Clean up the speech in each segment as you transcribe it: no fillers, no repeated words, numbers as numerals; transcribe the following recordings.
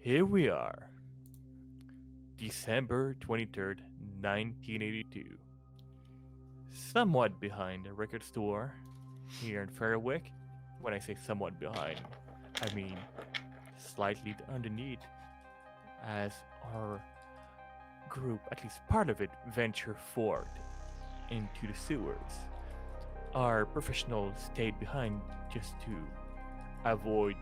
Here we are, December 23rd, 1982. Somewhat behind the record store here in Fairwick. When I say somewhat behind, I mean slightly underneath, as our group, at least part of it, ventured forth into the sewers. Our professionals stayed behind just to avoid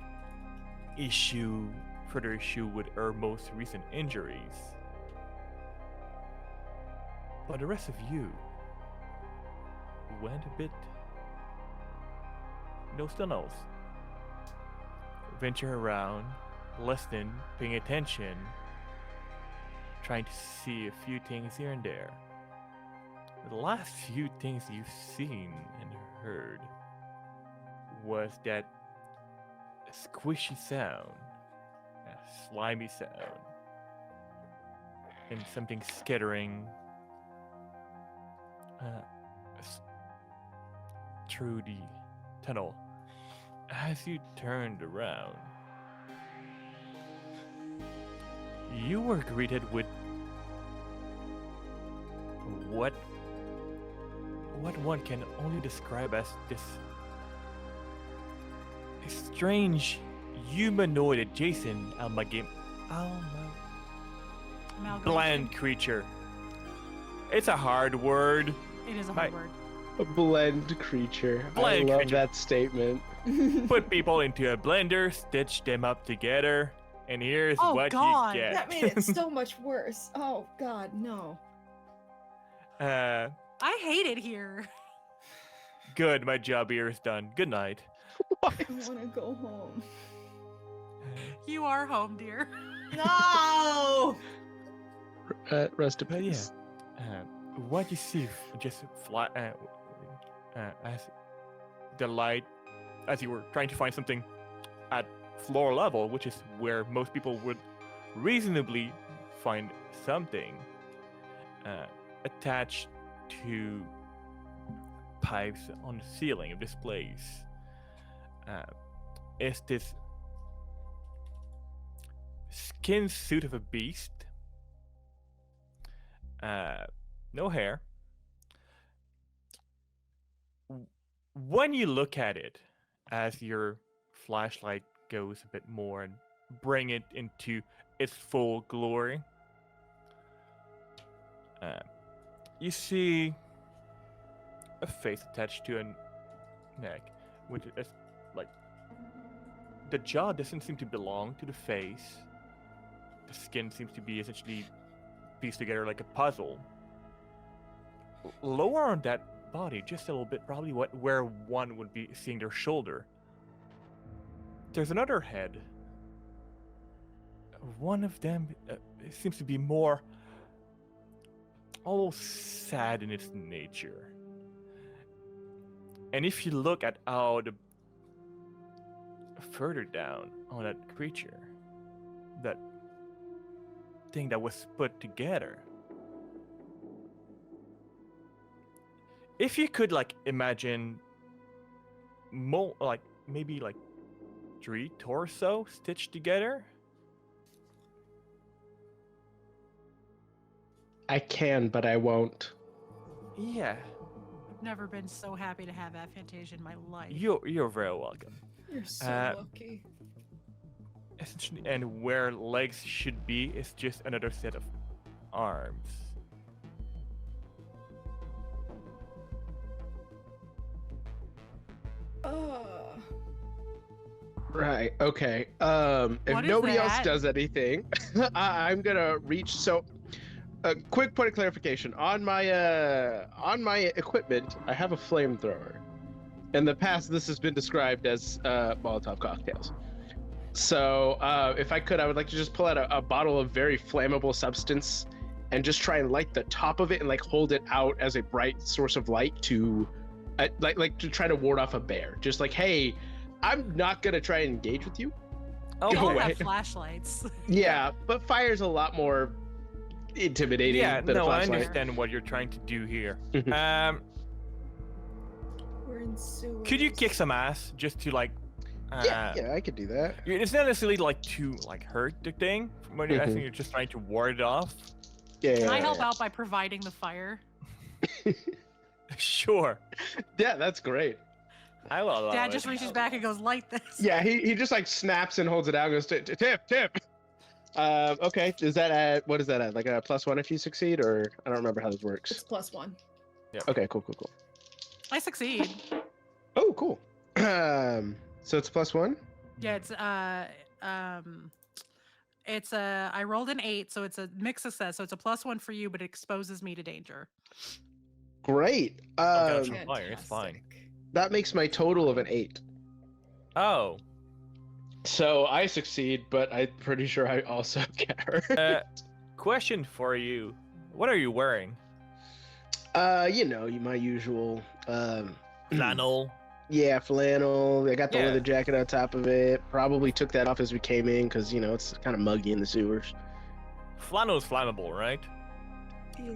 further issue with our most recent injuries. But the rest of you went a bit nose to nose. Venture around, listening, paying attention, trying to see a few things here and there. The last few things you've seen and heard was that squishy sound, a slimy sound, and something skittering through the tunnel. As you turned around, you were greeted with what one can only describe as this strange humanoid adjacent bland creature. It's a hard word. It is a hard word. A blend creature. Blend I love creature. that statement. Put people into a blender, stitch them up together, and here's Oh, what God. you get. That made it so much worse. Oh God, no. I hate it here. Good, my job here is done. Good night. I want to go home. You are home, dear. No. Rest in But yeah, peace. what you see just fly as the light, as you were trying to find something at floor level, which is where most people would reasonably find something attached to pipes on the ceiling of this place, is this skin suit of a beast. No hair. When you look at it, as your flashlight goes a bit more and bring it into its full glory, you see a face attached to a neck, which is like the jaw doesn't seem to belong to the face. The skin seems to be essentially pieced together like a puzzle. Lower on that body, just a little bit, probably where one would be seeing their shoulder, there's another head. One of them seems to be more almost sad in its nature. And if you look at how the further down on that creature, that thing that was put together, if you could imagine maybe 3 torso stitched together. I can, but I won't. Yeah, I've never been so happy to have aphantasia in my life. you're very welcome. You're so lucky. Essentially, and where legs should be is just another set of arms. Right. Okay. If What is nobody else that? does anything, I'm gonna reach. So, a quick point of clarification on my equipment. I have a flamethrower. In the past, this has been described as Molotov cocktails. So, if I could, I would like to just pull out a bottle of very flammable substance and just try and light the top of it and hold it out as a bright source of light to, to try to ward off a bear. Just hey, I'm not gonna try and engage with you. Oh, We Go all away. have flashlights. Yeah, but fire's a lot more intimidating. yeah, than a no, I flashlight. understand what you're trying to do here. We're in sewers. Could you kick some ass just to Yeah, I could do that. It's not necessarily like to like hurt the thing. When I Mhm. think you're just trying to ward it off. Yeah. Can I help out by providing the fire? Sure. Yeah, that's great. I will allow Dad it. just reaches back and goes, light this. Yeah, he just like snaps and holds it out and goes, tip. Okay, is that at, what is that at? Like a +1 if you succeed, or I don't remember how this works. It's +1. Okay, cool. I succeed. Oh, cool. So it's +1? Yeah, it's I rolled an 8, so it's a mixed success. So it's a +1 for you, but it exposes me to danger. Great. Catch on fire, it's fine. That makes my total of an 8. Oh. So I succeed, but I'm pretty sure I also get hurt. Question for you. What are you wearing? My usual Flannel. Yeah, flannel. I got the Yeah. leather jacket on top of it. Probably took that off as we came in because it's kind of muggy in the sewers. Flannel's flammable, right?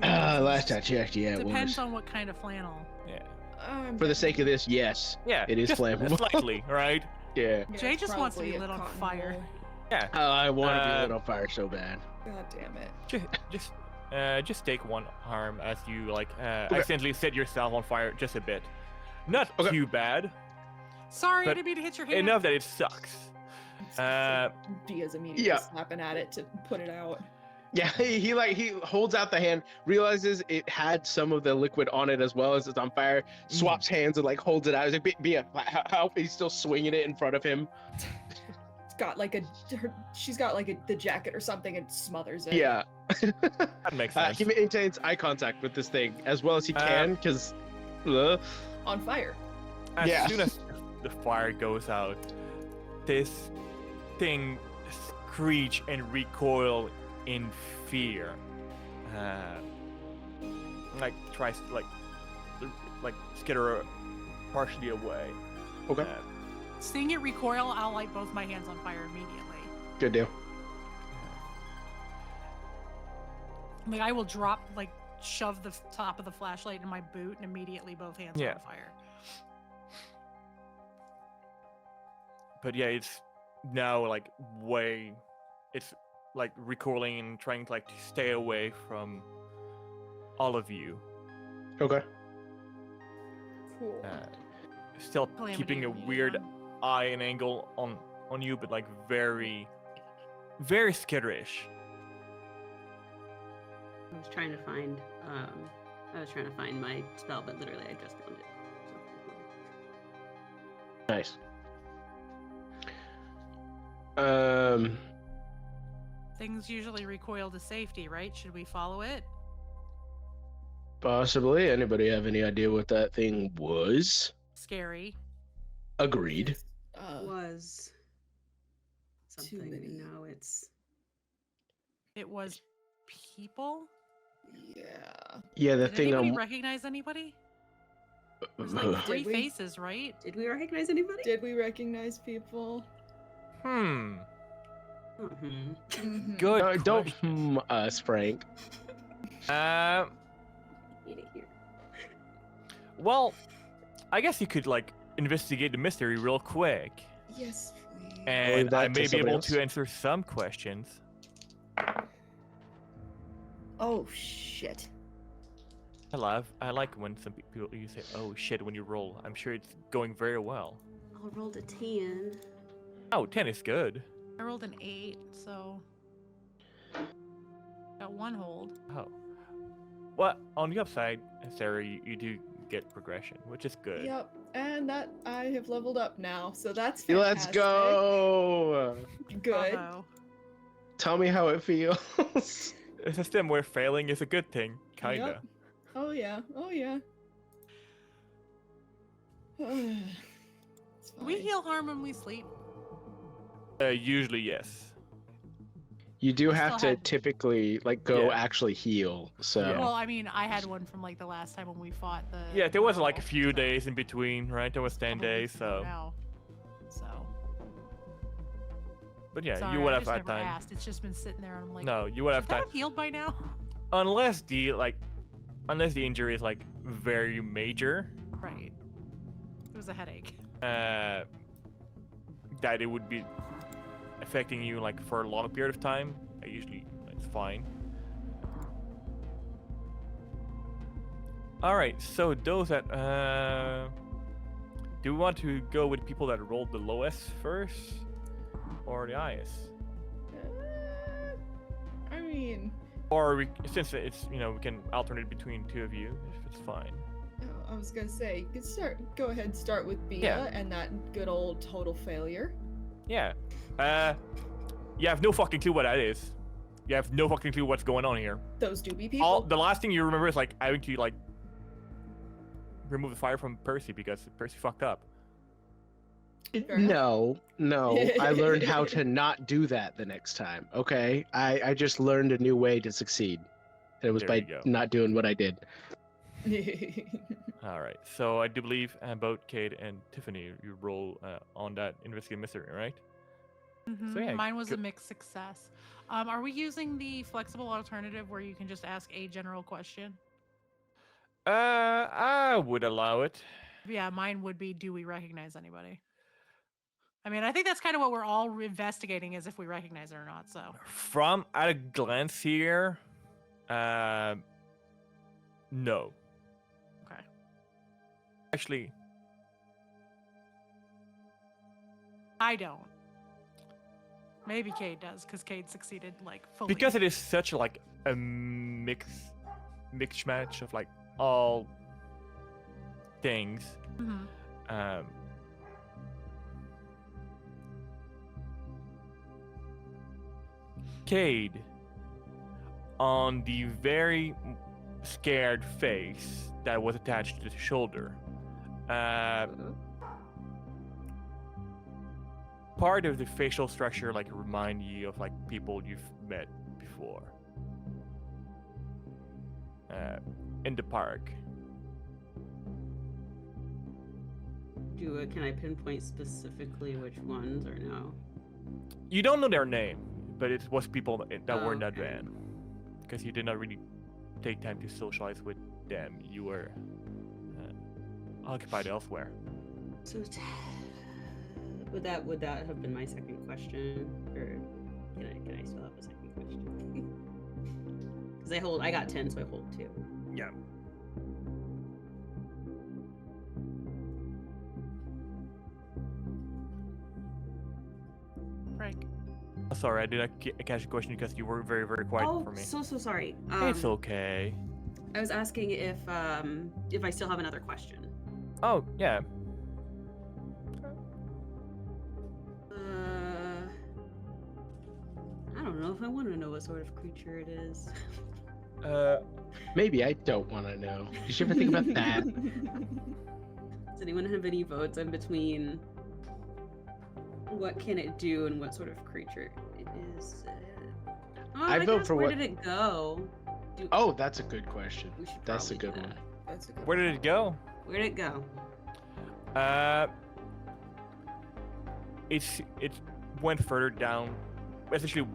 Last I checked, yeah, it Depends was. on what kind of flannel. Yeah. For the sake of this, yes. Yeah. It is just flammable. Slightly, right? Yeah. Jay just wants to be lit on fire. Yeah. I want to be lit on fire so bad. God damn it. Just take one harm as you accidentally set yourself on fire just a bit. Not Okay. too bad. Sorry, I But didn't mean to hit your hand. Enough that it sucks. Dia's immediately yeah. snapping at it to put it out. Yeah, he holds out the hand, realizes it had some of the liquid on it as well as it's on fire, swaps hands and holds it out. He's like, Bia, how? He's still swinging it in front of him. It's got she's got the jacket or something and smothers it. Yeah. That makes sense. He maintains eye contact with this thing as well as he can because. On fire. As Yeah. soon as the fire goes out, this thing screech and recoil in fear. Tries to skitter partially away. Okay. Seeing it recoil, I'll light both my hands on fire immediately. Good deal. I will shove the top of the flashlight in my boot and immediately both hands are on fire. But yeah, it's now it's recoiling and trying to stay away from all of you. Okay. Cool. Still Calamity keeping a of weird Neon. eye and angle on you, but very, very skitterish. I was trying to find my spell, but literally I just found it. Nice. Things usually recoil to safety, right? Should we follow it? Possibly. Anybody have any idea what that thing was? Scary. Agreed. Was Too something. many. No, it's It was people? Yeah. Yeah, the Did thing anybody I'm. recognize anybody? There's Ugh. three Did we? faces, right? did we recognize anybody? Did we recognize people? Mhm. Mhm. Good. Don't question. us, Frank. Eat it here. Well, I guess you could investigate the mystery real quick, Yes, please. and that I to may be somebody able else. to answer some questions. Oh shit. I like when some people you say, "Oh shit," when you roll. I'm sure it's going very well. I rolled a 10. Oh, 10 is good. I rolled an 8, so got one hold. Oh. Well, on the upside, Sarah, you do get progression, which is good. Yep. And that I have leveled up now, so that's Let's fantastic. go. Good. Bravo. Tell me how it feels. A system where failing is a good thing, kinda. Yep. Oh yeah. Oh yeah. It's Do we fine. heal harm when we sleep? Usually, yes. You do I have still to had- typically go Yeah. actually heal. So Yeah. Well, I mean, I had one from the last time when we fought the. Yeah, there was a girl, few so days in between, right? There was 10 probably days, 4 so. now. So. But yeah, Sorry, you would I have just had never time. asked. It's just been sitting there, and I'm like, No, you would have should that time. have healed by now? Unless the injury is very major. Right. It was a headache. that it would be affecting you like for a long period of time, it's fine. All right, so those that do we want to go with people that rolled the lowest first, or the highest? I mean, Or since it's we can alternate between two of you if it's fine. I was gonna say you could go ahead and start with Bia Yeah. and that good old total failure. Yeah. You have no fucking clue what that is. You have no fucking clue what's going on here. Those do be people. The last thing you remember is like having to like remove the fire from Percy because Percy fucked up. Fair enough. No. I learned how to not do that the next time. Okay, I just learned a new way to succeed. And it was There by you go. not doing what I did. All right. So I do believe both Cade and Tiffany, you roll on that investigate mystery, right? So yeah, Mine was a go- mixed success. Are we using the flexible alternative where you can just ask a general question? I would allow it. Yeah, mine would be, do we recognize anybody? I mean, I think that's kind of what we're all investigating, is if we recognize it or not. So From at a glance here, no. okay. Actually, I don't. Maybe Cade does, because Cade succeeded like fully. because it is such like a mixed match of like all things. Mhm. Cade, on the very scared face that was attached to the shoulder, part of the facial structure like remind you of like people you've met before in the park. Can I pinpoint specifically which ones or no? You don't know their name, but it was people that were in that Okay. van, because you did not really take time to socialize with them. You were occupied elsewhere. So would that have been my second question, or can I still have a second question? Because I got 10, so I hold 2. Yeah. Frank. Sorry, I did not catch the question because you were very, very quiet Oh, for me. so sorry. It's okay. I was asking if I still have another question. Oh, yeah. I don't know if I want to know what sort of creature it is. Maybe I don't want to know. Did you ever think about that? Does anyone have any votes in between what can it do and what sort of creature it is? I vote guess for where what- did it go? Oh, that's a good question. We should That's a probably good do one. that. That's a good Where did it go? Where did it go? It went further down. Essentially,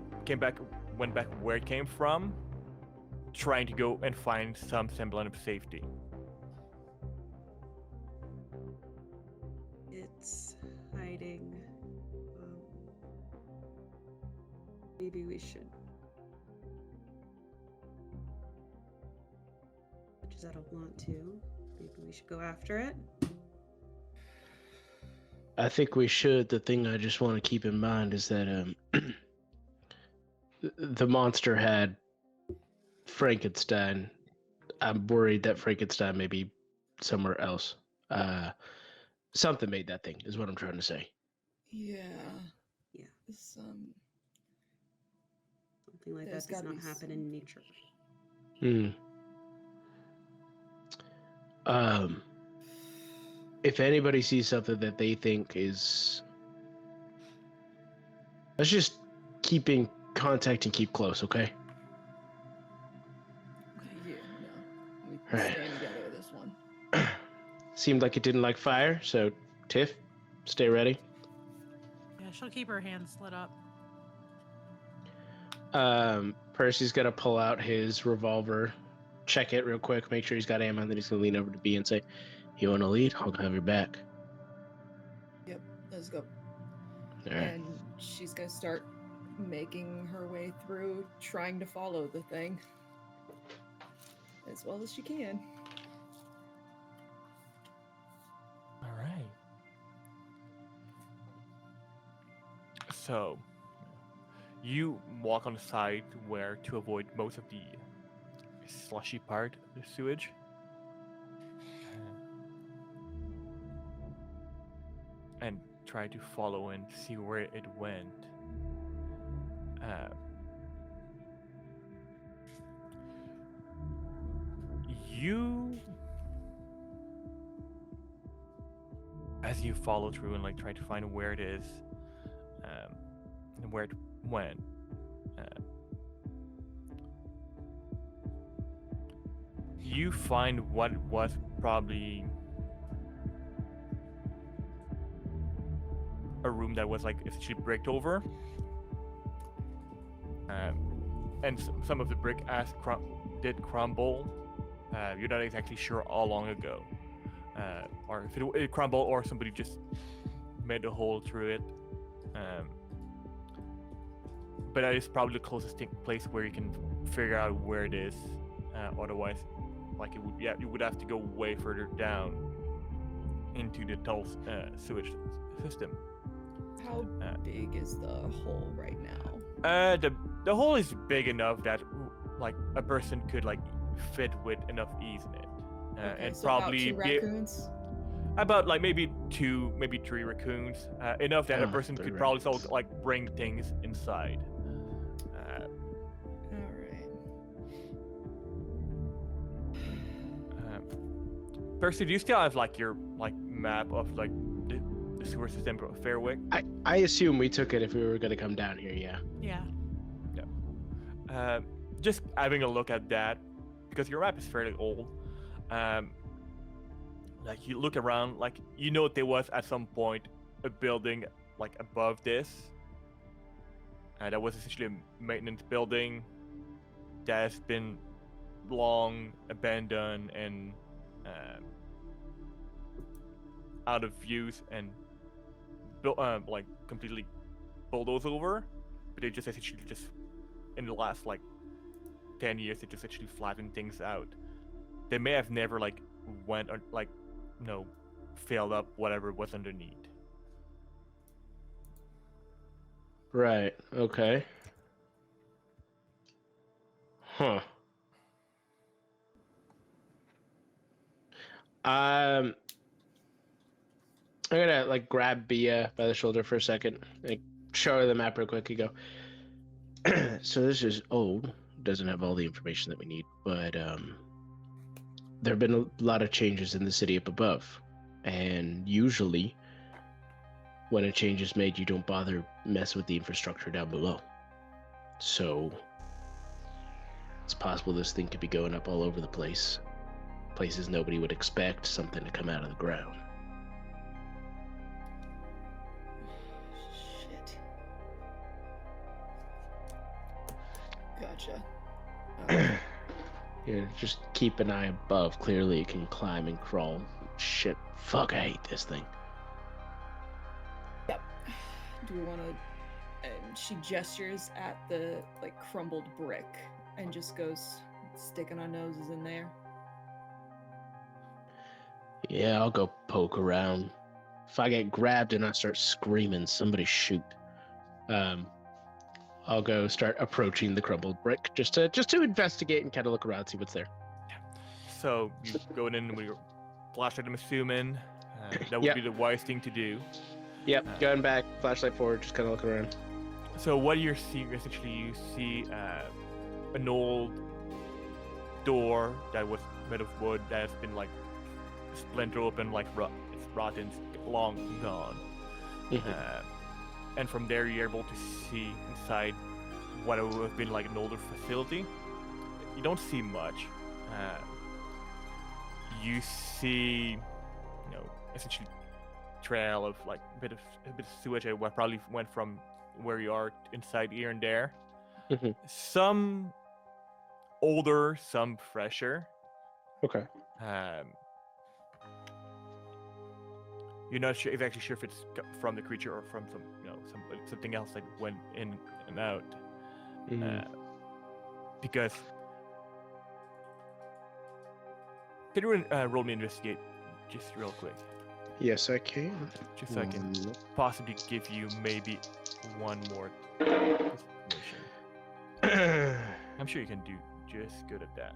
went back where it came from, trying to go and find some semblance of safety. It's hiding. Maybe we should. Much as I don't want to, maybe we should go after it. I think we should. The thing I just want to keep in mind is that the monster had Frankenstein. I'm worried that Frankenstein may be somewhere else. Something made that thing, is what I'm trying to say. Yeah. Yeah. This, Something like There's that does gotta not be happen in nature. If anybody sees something that they think is, let's just keep in contact and keep close, okay? yeah, no. We Right. stand together with this one. Seemed like it didn't like fire, so Tiff, stay ready. Yeah, she'll keep her hands lit up. Percy's gonna pull out his revolver, check it real quick, make sure he's got ammo, and then he's gonna lean over to B and say, "You want to lead? I'll have your back." Yep, let's go. All right. And she's gonna start making her way through, trying to follow the thing as well as she can. All right. So, you walk on the side where to avoid most of the slushy part of the sewage. And try to follow and see where it went. As you follow through and like try to find where it is, and where it went, you find what was probably a room that was like essentially bricked over, and some of the brick did crumble. You're not exactly sure how long ago, or if it crumbled or somebody just made a hole through it. But that is probably the closest place where you can figure out where it is. Otherwise, like you would have to go way further down into the tunnel sewage system. How big is the hole right now? The hole is big enough that like a person could like fit with enough ease in it, Okay, and so probably about 2 raccoons. about like maybe 2, maybe 3 raccoons, enough that a Oh, person 3 could probably raccoons. still like bring things inside. All right. Percy, do you still have like your like map of like the sewer system of Fairwick? I assume we took it if we were going to come down here. Yeah. Yeah. Just having a look at that, because your map is fairly old. Like you look around, like you know there was at some point a building like above this, that was essentially a maintenance building that has been long abandoned and out of use and built like completely bulldozed over, but they just essentially just in the last like 10 years they just actually flattened things out. They may have never like went or like filled up whatever was underneath. Right. Okay. Huh. I'm gonna like grab Bia by the shoulder for a second, like show her the map real quick. You go. So this is old. Doesn't have all the information that we need, but there have been a lot of changes in the city up above, and usually, when a change is made, you don't bother mess with the infrastructure down below. So it's possible this thing could be going up all over the place. Places nobody would expect something to come out of the ground. Shit. Gotcha. Yeah, just keep an eye above. Clearly it can climb and crawl. Shit, fuck, I hate this thing. Yep. Do we want to? She gestures at the like crumbled brick and just goes sticking our noses in there. Yeah, I'll go poke around. If I get grabbed and I start screaming, somebody shoot. I'll go start approaching the crumbled brick just to investigate and kind of look around, see what's there. So you go in with your flashlight, I'm assuming. That would Yep. be the wise thing to do. Yep, gun back, flashlight forward, just kind of look around. So what you're seeing, essentially, you see an old door that was made of wood that has been like splintered open, like it's rotten, long gone. And from there, you're able to see inside what would have been like an older facility. You don't see much. You see, essentially, trail of like a bit of sewage that probably went from where you are inside here and there. Some older, some fresher. Okay. you're not sure exactly sure if it's from the creature or from something else that went in and out. Because can you roll me investigate just real quick, Yes, I can. just so I can possibly give you maybe one more information. I'm sure you can do just good at that.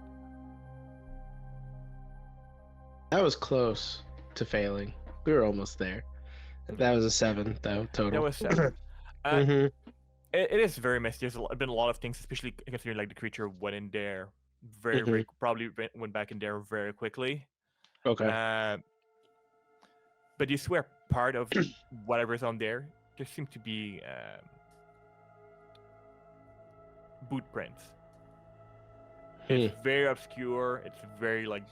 That was close to failing. We were almost there. That was a 7, though, total. That was 7. Mhm. It is very messy. There's been a lot of things, especially considering like the creature went in there very probably went back in there very quickly. Okay. But you swear part of whatever's on there seems to be boot prints. It's very obscure. It's very like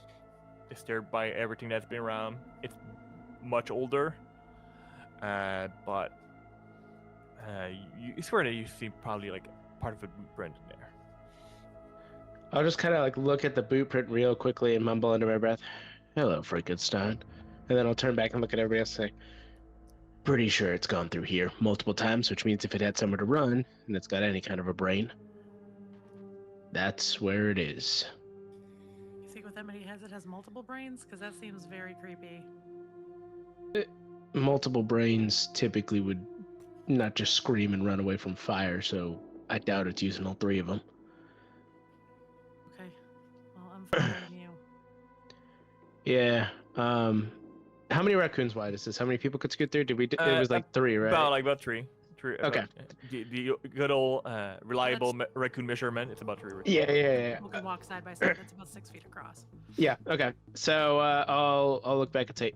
disturbed by everything that's been around. It's much older, but you swear that you see probably like part of a boot print in there. I'll just kind of like look at the boot print real quickly and mumble under my breath, "Hello, Frankenstein," and then I'll turn back and look at everybody else and say, "Pretty sure it's gone through here multiple times, which means if it had somewhere to run and it's got any kind of a brain, that's where it is." You think with that many heads, it has multiple brains? Because that seems very creepy. Multiple brains typically would not just scream and run away from fire, so I doubt it's using all 3 of them. Okay. Well, I'm following you. Yeah. How many raccoons wide is this? How many people could scoot through? Did we? It was like 3, right? About 3. Okay. The good old reliable raccoon measurement. It's about 3 raccoons. Yeah. People can walk side by side. That's about 6 feet across. Yeah. Okay. So I'll look back and say,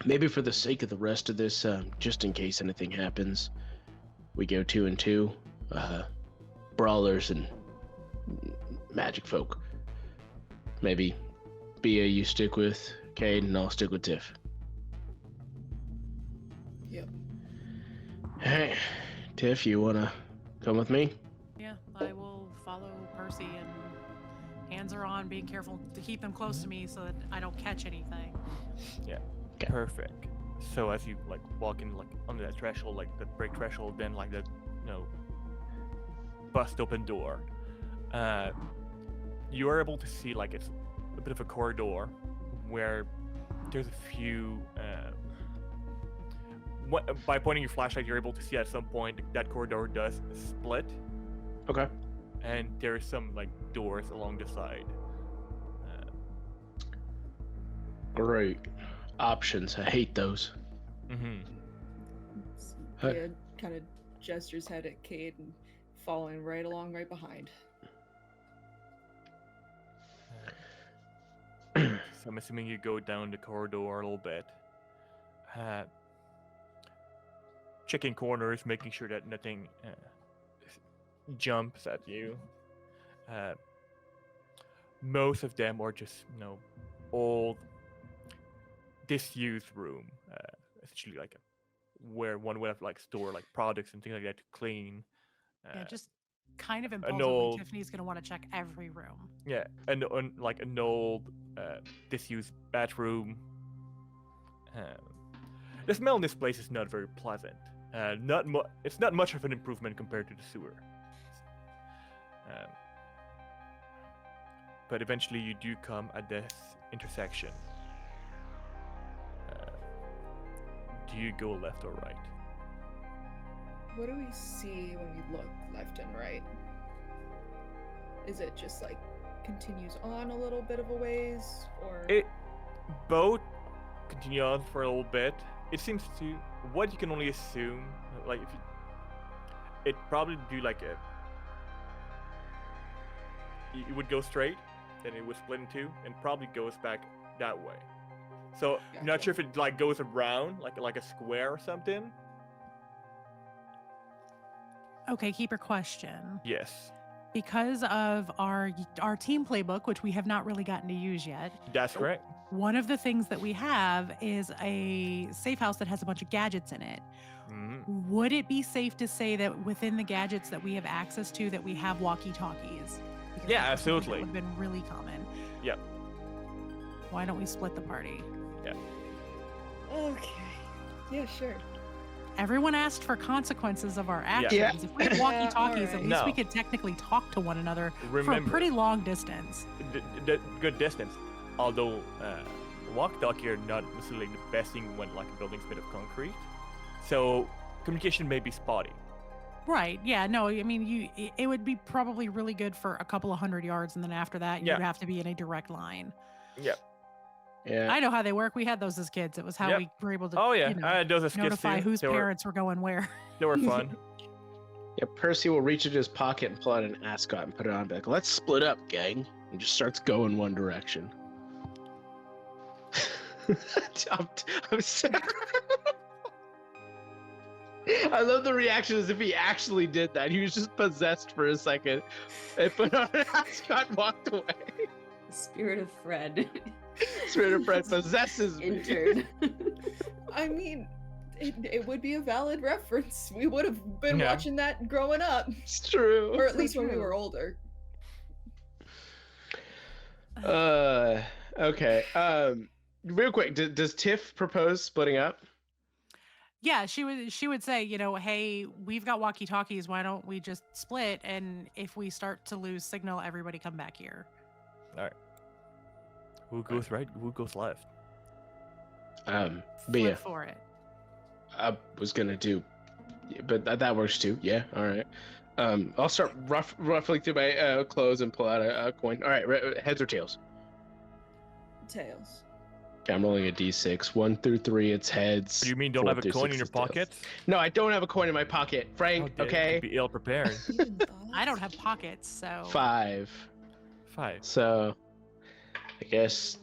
maybe for the sake of the rest of this, just in case anything happens, we go 2 and 2, brawlers and magic folk. Maybe Bia, you stick with Cade, and I'll stick with Tiff. Yep. Hey, Tiff, you wanna come with me? Yeah, I will follow Percy, and hands are on, being careful to keep them close to me so that I don't catch anything. Yeah. Okay. Perfect. So as you like walk in like under that threshold, like the break threshold, then like the bust open door, you are able to see like it's a bit of a corridor where there's a few. By pointing your flashlight, you're able to see at some point that corridor does split. Okay. And there's some like doors along the side. Great. Options. I hate those. Kid kind of gestures head at Cade and following right along right behind. So I'm assuming you go down the corridor a little bit. Checking corners, making sure that nothing jumps at you. Most of them are just, old, disused room. Essentially like where one would have like store like products and things like that to clean. Yeah, just kind of impulsively, Tiffany's gonna want to check every room. Yeah, an old, disused bathroom. The smell in this place is not very pleasant. It's not much of an improvement compared to the sewer. But eventually you do come at this intersection. Do you go left or right? What do we see when we look left and right? Is it just like continues on a little bit of a ways, or It both continue on for a little bit. It seems to what you can only assume, like if it probably do like it would go straight, then it would split in 2, and probably goes back that way. So I'm not sure if it like goes around like a square or something. Okay, keeper question. Yes, Because of our team playbook, which we have not really gotten to use yet, that's correct. one of the things that we have is a safe house that has a bunch of gadgets in it. Mm-hmm. Would it be safe to say that within the gadgets that we have access to, that we have walkie-talkies? Because Yeah, that's something absolutely. that would have been really common. Yep. Why don't we split the party? Yeah. Okay. Yeah, sure. Everyone asked for consequences of our actions. Yeah. If we had walkie-talkies, Yeah, at least we No. could technically talk to one another for a Remember, pretty long distance. good distance. Although walkie-talkie are not necessarily the best thing when like a building's made of concrete, so communication may be spotty. Right. Yeah. No, I mean, it would be probably really good for a couple of 100 yards, and then after that, Yeah. you'd have to be in a direct line. Yeah. Yeah. I know how they work. We had those as kids. It was how Yep. we were able to Oh yeah, you know, those are skits notify too. whose They were, parents were going where. they were fun. Yeah, Percy will reach into his pocket and pull out an ascot and put it on. Be like, let's split up, gang. And just starts going one direction. I'm sorry. I love the reaction as if he actually did that. He was just possessed for a second and put on an ascot and walked away. The spirit of Fred Spirit of Fred possesses me. entered. I mean, it would be a valid reference. We would have been Yeah. watching that growing up, It's true. or at So least when we true. were older. Okay. Real quick, does Tiff propose splitting up? Yeah, she would say, you know, hey, we've got walkie-talkies. Why don't we just split? And if we start to lose signal, everybody come back here. Who goes right? Who goes left? But Flip yeah, for it. I was gonna do, but that works too. Yeah, all right. I'll start ruffling through my clothes and pull out a coin. All right, heads or tails? Tails. Okay, I'm rolling a d6. 1 through 3, it's heads. Do you mean don't 4 have a through coin 6 in your is tails. pocket? No, I don't have a coin in my pocket, Frank. How dare you Okay. Be ill prepared. Even I don't thoughts? have pockets, so 5. 5. So, I guess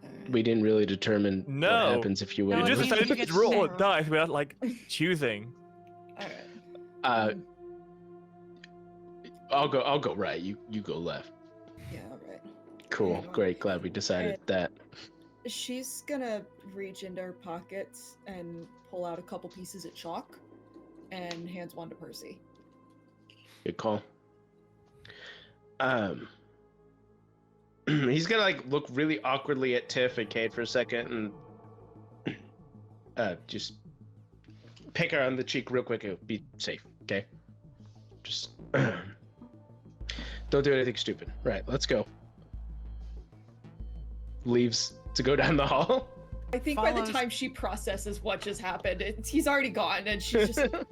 Alright. we didn't really determine No. what happens if you win. No, You it just means decided you to get roll a to- dice without like choosing. Alright. Uh, I'll go right. You go left. Yeah, alright. Cool. Yeah. Great. Glad we decided that. She's gonna reach into her pockets and pull out a couple pieces of chalk and hands one to Percy. Good call. He's gonna like look really awkwardly at Tiff and Kate for a second and just pick her on the cheek real quick. It'll be safe, okay? Just don't do anything stupid. Right, let's go. Leaves to go down the hall. I think by the Follows- time she processes what just happened, he's already gone, and she's just like,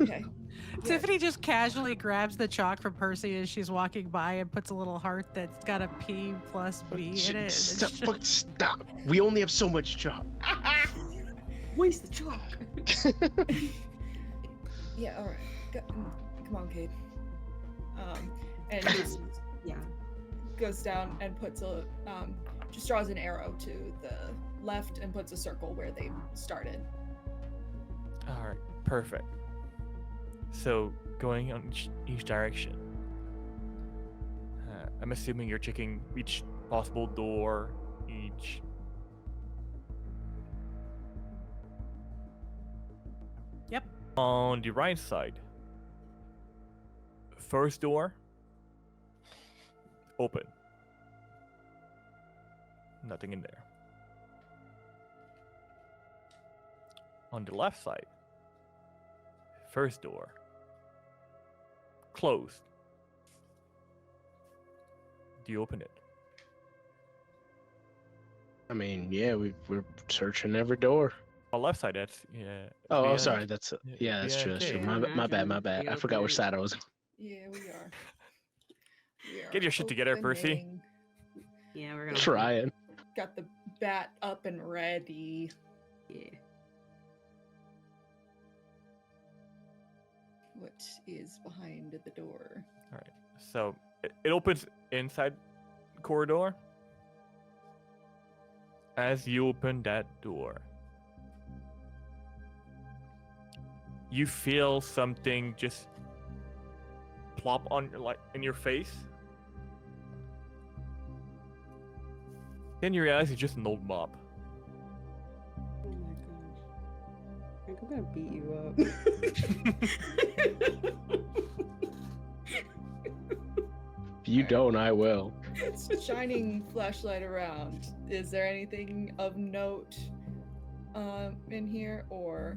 okay. Yeah. Tiffany just casually grabs the chalk from Percy as she's walking by and puts a little heart that's got a P plus B in it. Stop. We only have so much chalk. Waste the chalk. Yeah, all right. Come on, Kate. And just Yeah. goes down and puts a just draws an arrow to the left and puts a circle where they started. All right, perfect. So going on each direction. I'm assuming you're checking each possible door, each. Yep. On the right side. First door. Open. Nothing in there. On the left side. First door. Closed. Do you open it? I mean, yeah, we're searching every door. On the left side, that's yeah. Oh, yeah. sorry. That's Yeah, that's yeah, true. That's okay. true. My bad. I forgot which side I was on. Yeah, we are. Get your shit together, Percy. opening. Yeah, we're gonna Trying. Got the bat up and ready. Yeah. What is behind the door? All right. So it opens inside corridor. As you open that door, you feel something just plop on like in your face. Then you realize it's just an old mop. Oh my gosh. Frank, I'm gonna beat you up. If you don't, I will. shining flashlight around. Is there anything of note in here, or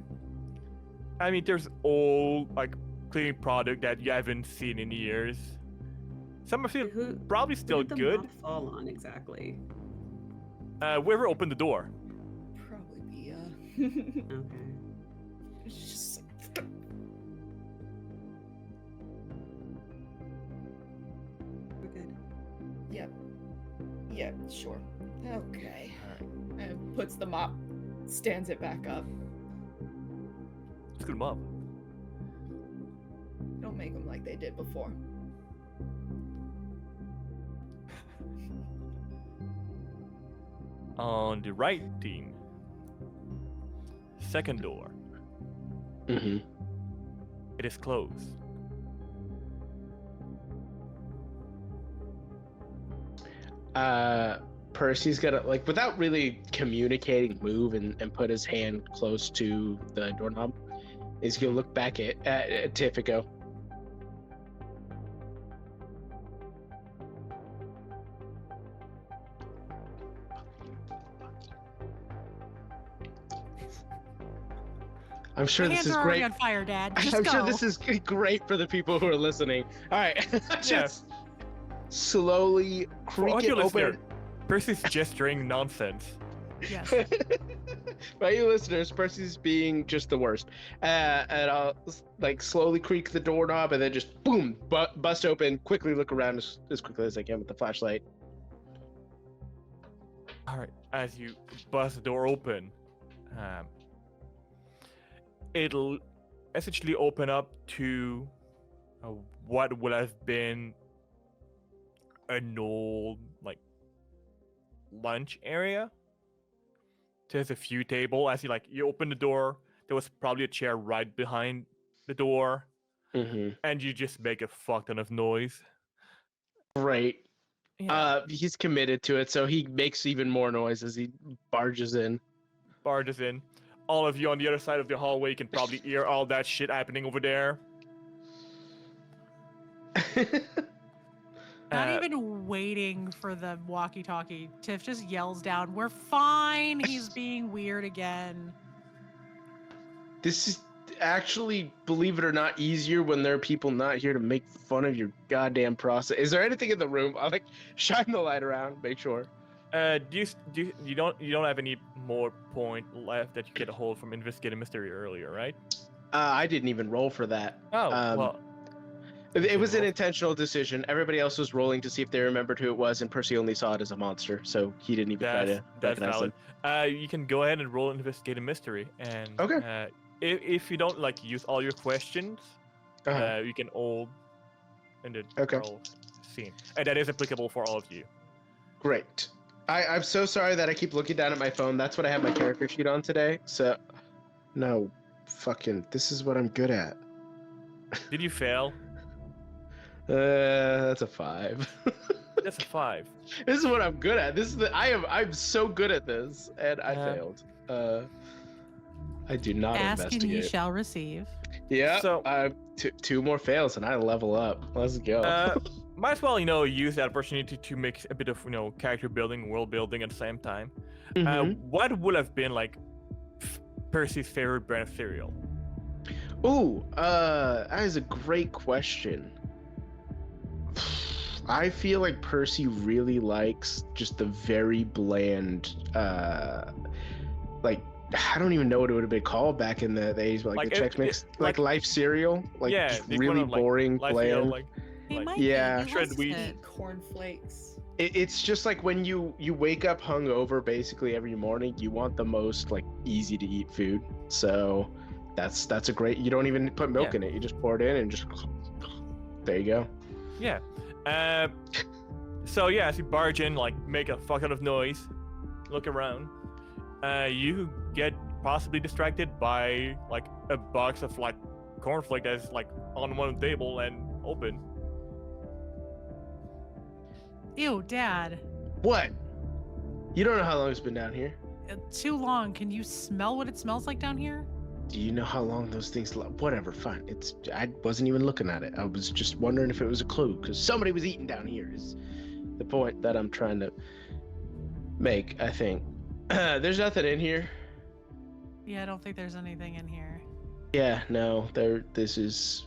I mean, there's old like cleaning product that you haven't seen in years. Some of it Who probably still did the good. moth fall on exactly? Whoever opened the door. probably be Okay. it's just We're good. yeah, sure. Okay. And puts the mop, stands it back up. Scoot him up. Don't make them like they did before. On the right, team. Second door. Mm-hmm. It is closed. Percy's gonna, like, without really communicating, move and put his hand close to the doorknob. He's gonna look back at Tiff and go, I'm sure My this hands is are already great. on fire, Dad. Just I'm go. sure this is great for the people who are listening. All right, just slowly For creak it audio listener, open. Percy's gesturing nonsense. Yes. By you listeners, Percy's being just the worst. And I'll like slowly creak the doorknob and then just boom, bust open. Quickly look around as quickly as I can with the flashlight. All right, as you bust the door open, it'll essentially open up to what would have been an old like lunch area. There's a few table. As you open the door, there was probably a chair right behind the door, Mm-hmm. and you just make a fuck ton of noise. Great. Yeah. He's committed to it, so he makes even more noise as he barges in. Barges in. All of you on the other side of the hallway can probably hear all that shit happening over there. Not Uh, even waiting for the walkie-talkie. Tiff just yells down, "We're fine. He's being weird again." This is actually, believe it or not, easier when there are people not here to make fun of your goddamn process. Is there anything in the room? I'll shine the light around, make sure. you don't have any more point left that you get a hold from investigating mystery earlier, right? I didn't even roll for that. Oh, well, it was an intentional decision. Everybody else was rolling to see if they remembered who it was, and Percy only saw it as a monster, so he didn't even try to that's recognize valid. You can go ahead and roll investigating mystery, and Okay. If you don't use all your questions, Uh-huh. you can all end the Okay. roll scene, and that is applicable for all of you. Great. I'm so sorry that I keep looking down at my phone. That's what I have my character sheet on today. So, no, fucking, this is what I'm good at. Did you fail? That's a 5. That's a 5. This is what I'm good at. I'm so good at this, and I failed. I do not Ask and you investigate. shall receive. Yeah. So- two more fails, and I level up. Let's go. Might as well, use that opportunity to make a bit of, character building, world building at the same time. Mhm. What would have been Percy's favorite brand of cereal? Ooh, that is a great question. I feel like Percy really likes just the very bland, I don't even know what it would have been called back in the days, but the Chex Mix, Life cereal, just they really would've, boring, Life bland. cereal, He Like, might yeah. be. He Shred likes wheat. it. Cornflakes. It's just like when you wake up hungover basically every morning, you want the most easy to eat food. So that's a great. You don't even put milk in it. You just pour it in and just there you go. Yeah. So yeah, as you barge in, make a fuck ton of noise, look around, you get possibly distracted by a box of cornflake that's on one table and open. Ew, Dad. What? You don't know how long it's been down here. Too long. Can you smell what it smells like down here? Do you know how long those things? Whatever, fine. I wasn't even looking at it. I was just wondering if it was a clue because somebody was eating down here. the point that I'm trying to make, I think. There's nothing in here. Yeah, I don't think there's anything in here. Yeah, no, this is,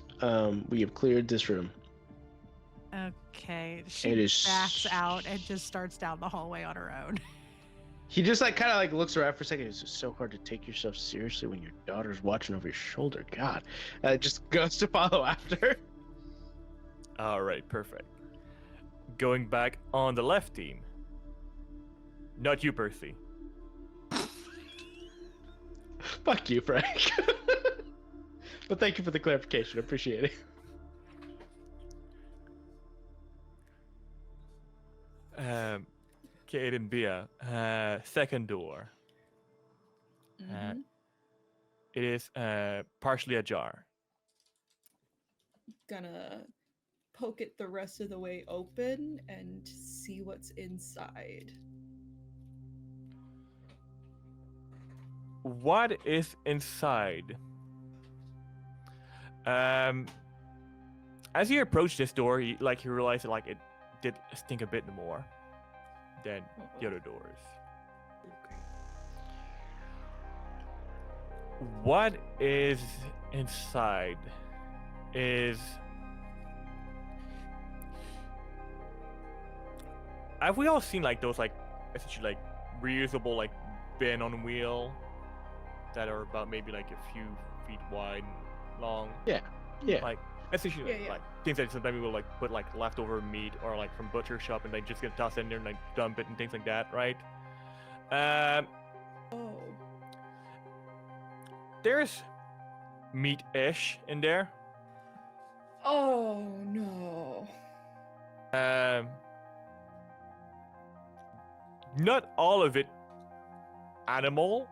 we have cleared this room. Okay, It she is- backs out and just starts down the hallway on her own. He just like kind of like looks around for a second. It's just so hard to take yourself seriously when your daughter's watching over your shoulder. God, just goes to follow after. All right, perfect. Going back on the left team. Not you, Percy. Fuck you, Frank. But thank you for the clarification. Appreciate it. Kate and Bia. Second door. Mhm. It is partially ajar. Gonna poke it the rest of the way open and see what's inside. What is inside? As you approach this door, you realize that it did stink a bit more than the other doors. What is inside is... Have we all seen those essentially reusable bin on wheel that are about maybe a few feet wide and long? Yeah. Essentially Yeah, yeah. things that sometimes we will put leftover meat or from butcher shop and just gonna toss it in there and dump it and things like that, right? Oh. There's meat-ish in there. Oh no. Not all of it animal.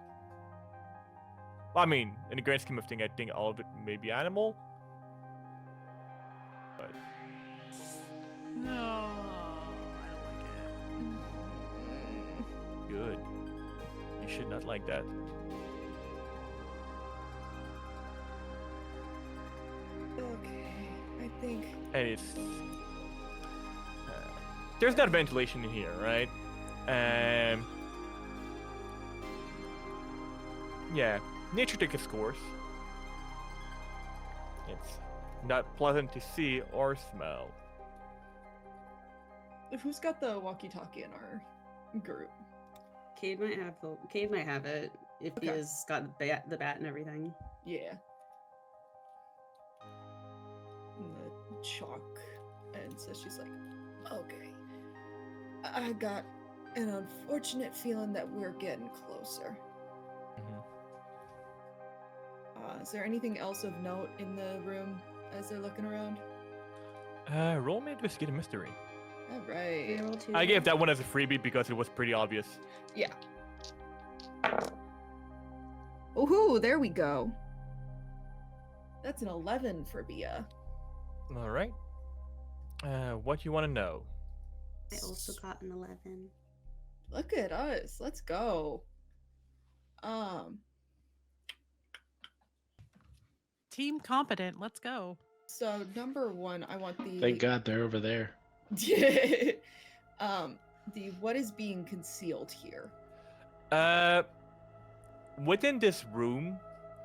I mean, in the grand scheme of things, I think all of it may be animal. But No, I don't like it. good. You should not like that. Okay, I think. And it's there's not ventilation in here, right? Yeah, nature took its course. It's not pleasant to see or smell. Who's got the walkie-talkie in our group? Cade might have it if he Okay. has got the bat and everything. Yeah. And the chalk. And so she's like, okay. I got an unfortunate feeling that we're getting closer. Is there anything else of note in the room as they're looking around? Roll me investigate a mystery. All right. I gave that one as a freebie because it was pretty obvious. Yeah. Ooh, there we go. That's an 11 for Bia. All right. What you want to know? I also got an 11. Look at us. Let's go. Team competent. Let's go. So number 1, I want the Thank God they're over there. the what is being concealed here? Within this room,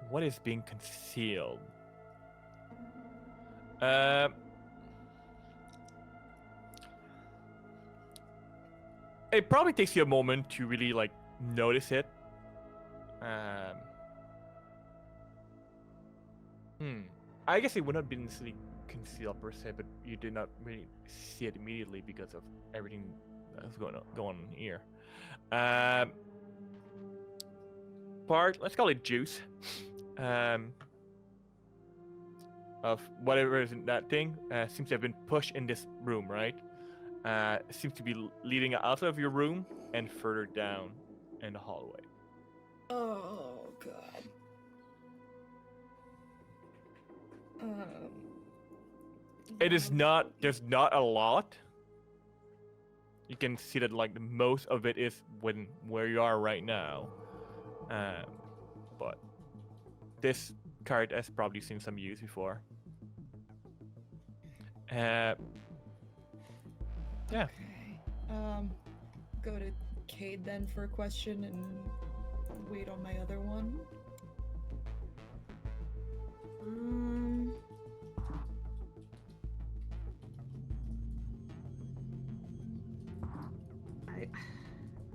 what is being concealed? It probably takes you a moment to really notice it. I guess it would not be necessarily concealed per se, but you did not really see it immediately because of everything that's going on here. Let's call it juice. Of whatever is in that thing seems to have been pushed in this room, right? Seems to be leading out of your room and further down in the hallway. Oh god. It is not. There's not a lot. You can see that most of it is where you are right now. But this card has probably seen some use before. Yeah. Okay. Go to Cade then for a question and wait on my other one.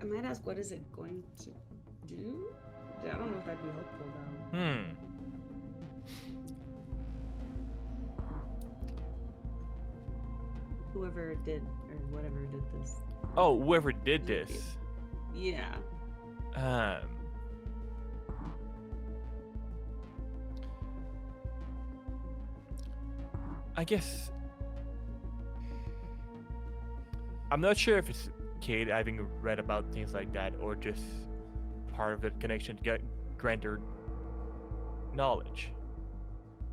I might ask, what is it going to do? I don't know if that'd be helpful though. Whoever did or whatever did this. Oh, whoever did this. Yeah. I guess I'm not sure if it's Cade having read about things like that or just part of the connection to get granted knowledge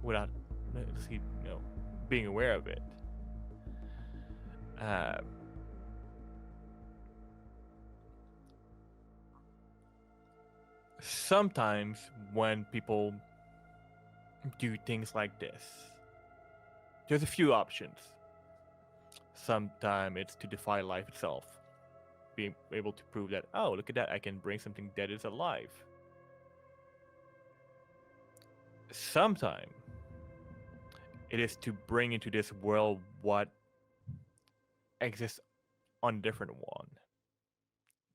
without being aware of it. Sometimes when people do things like this, there's a few options. Sometimes it's to defy life itself, being able to prove that, oh, look at that, I can bring something that is alive. Sometimes it is to bring into this world what exists on a different one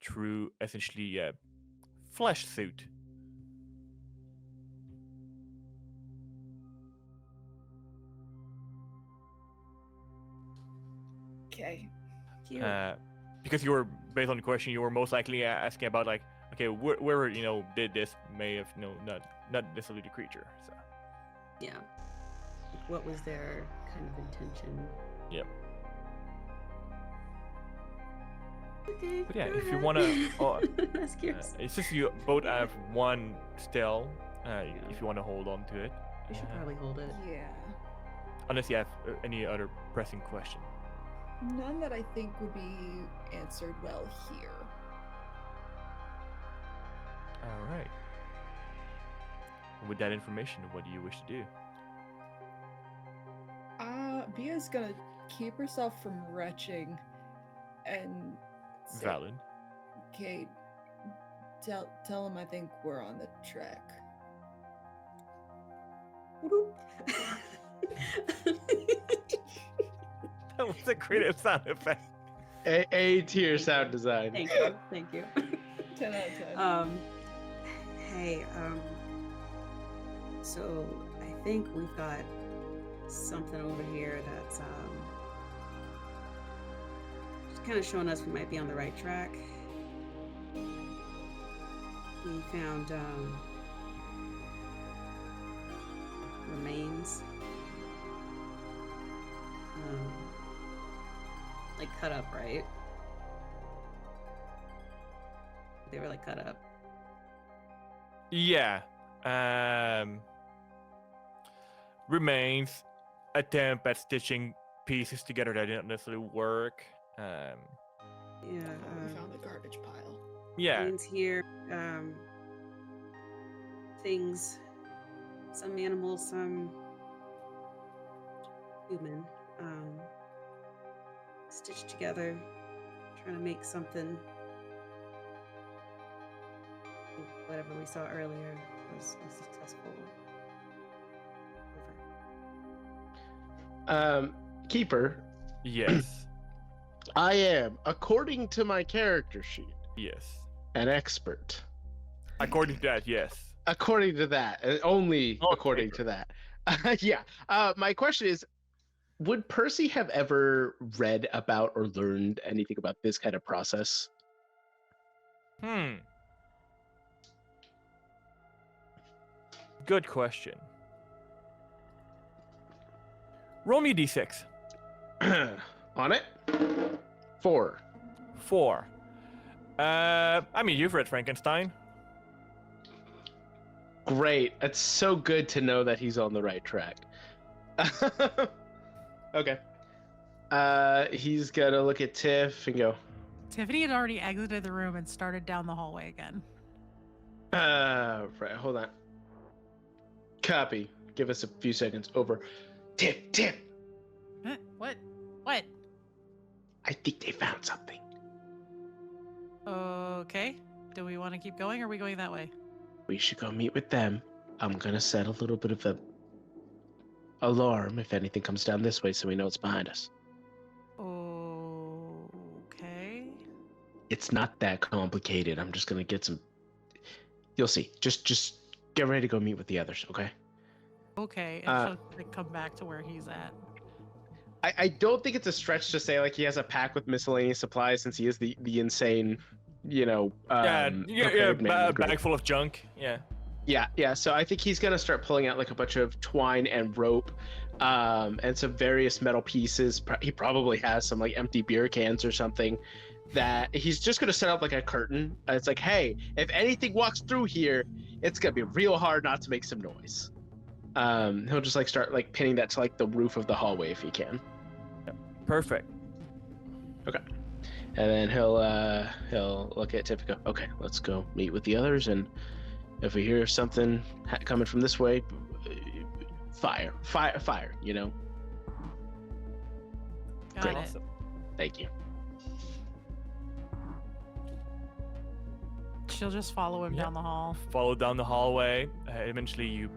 through essentially a flesh suit. Okay. Cute. Because you were, based on the question, you were most likely asking about, like, okay, whoever did this may have not necessarily the creature. So Yeah. What was their kind of intention? Yep. Okay. But yeah, go if you ahead. want to, That's curious. it's just you both have one still. If you want to hold on to it, We should probably hold it. Yeah. unless you have any other pressing question. None that I think would be answered well here. All right. With that information, what do you wish to do? Bia's gonna keep herself from retching and say, Valid. Kate, tell him I think we're on the track. That was a creative sound effect. A tier sound design. Thank you. Thank you. 10 out of 10. Hey, so I think we've got something over here that's just kind of showing us we might be on the right track. We found remains, like cut up, right? They were like cut up. Yeah. Remains. Attempt at stitching pieces together that didn't necessarily work. Yeah. We found the garbage pile. Yeah. Things here, things, some animals, some human, stitched together, trying to make something. Whatever we saw earlier was successful. Over. Keeper, Yes. I am, according to my character sheet, Yes. an expert. According to that, yes. According to that, and only On according to that. Yeah. My question is, would Percy have ever read about or learned anything about this kind of process? Good question. Roll me a d6. On it? 4. 4. I mean, you've read Frankenstein. Great. It's so good to know that he's on the right track. Okay. He's gonna look at Tiff and go, Tiffany had already exited the room and started down the hallway again. right, hold on. Copy. Give us a few seconds. Over. Tiff. Huh? What? What? I think they found something. Okay. Do we want to keep going or are we going that way? We should go meet with them. I'm gonna set a little bit of a alarm if anything comes down this way, so we know it's behind us. Okay. It's not that complicated. I'm just gonna get some. You'll see. Just get ready to go meet with the others, okay? Okay. And she'll like, come back to where he's at. I don't think it's a stretch to say like he has a pack with miscellaneous supplies since he is the insane, prepared man of the group. bag full of junk. Yeah. Yeah. So I think he's gonna start pulling out like a bunch of twine and rope, and some various metal pieces. He probably has some like empty beer cans or something. That he's just gonna set up like a curtain. It's like, hey, if anything walks through here, it's gonna be real hard not to make some noise. He'll just like start like pinning that to like the roof of the hallway if he can. Perfect. Okay. And then he'll look at Tiff and go, okay, let's go meet with the others, and if we hear something coming from this way, fire, you know? Got Great. it. Awesome. Thank you. She'll just follow him Yep. down the hall. Follow down the hallway. Eventually, you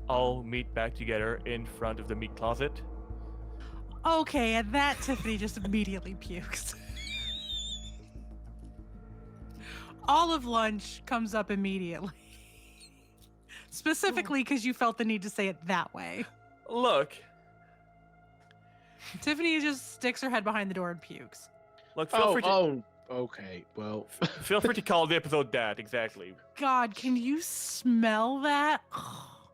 all meet back together in front of the meat closet. Okay, and that Tiffany just immediately pukes. All of lunch comes up immediately. Specifically because you felt the need to say it that way. Look, Tiffany just sticks her head behind the door and pukes. feel free to Okay. Well, feel free to call the episode that exactly. God, can you smell that?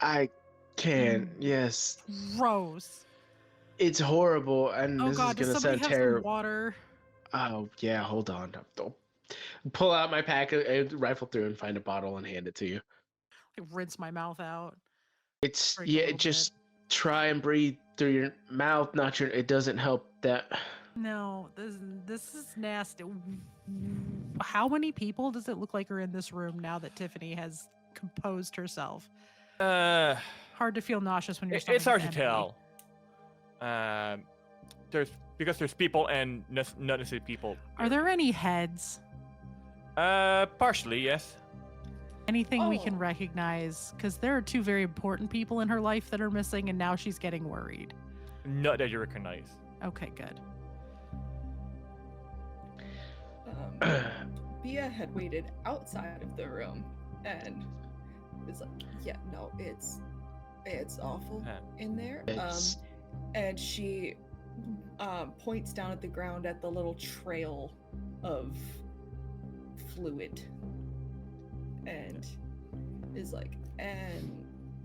I can. Yes, Gross. it's horrible, and Oh this God, is does gonna somebody sound have some terrible. water? Oh yeah, hold on. I'll pull out my pack, rifle through, and find a bottle and hand it to you. I rinse my mouth out. It's Drink a yeah. little Just try and breathe through your mouth, not your. It doesn't help that. No, this is nasty. How many people does it look like are in this room now that Tiffany has composed herself? Hard to feel nauseous when you're. It's hard to tell. There's people and not necessarily people. Are there any heads? Partially, yes. Anything we can Oh. recognize? Because there are two very important people in her life that are missing, and now she's getting worried. Not that you recognize. Okay, good. Bia had waited outside of the room and was like, yeah, no, it's awful in there. It's And she points down at the ground at the little trail of fluid and is like, and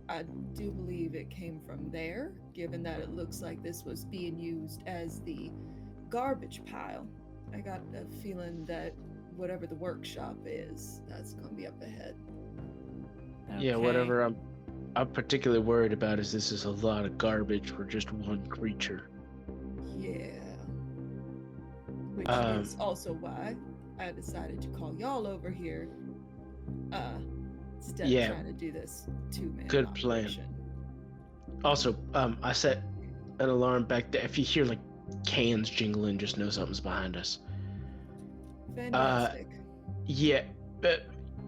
I do believe it came from there, given that it looks like this was being used as the garbage pile. I got a feeling that whatever the workshop is, that's gonna be up ahead. Yeah, Okay. whatever I'm particularly worried about is this is a lot of garbage for just one creature. Yeah. Which Um, is also why I decided to call y'all over here, instead Yeah. of trying to do this two-man Good plan. operation. Also, I set an alarm back there. If you hear like cans jingling, just know something's behind us. Fantastic. Yeah, but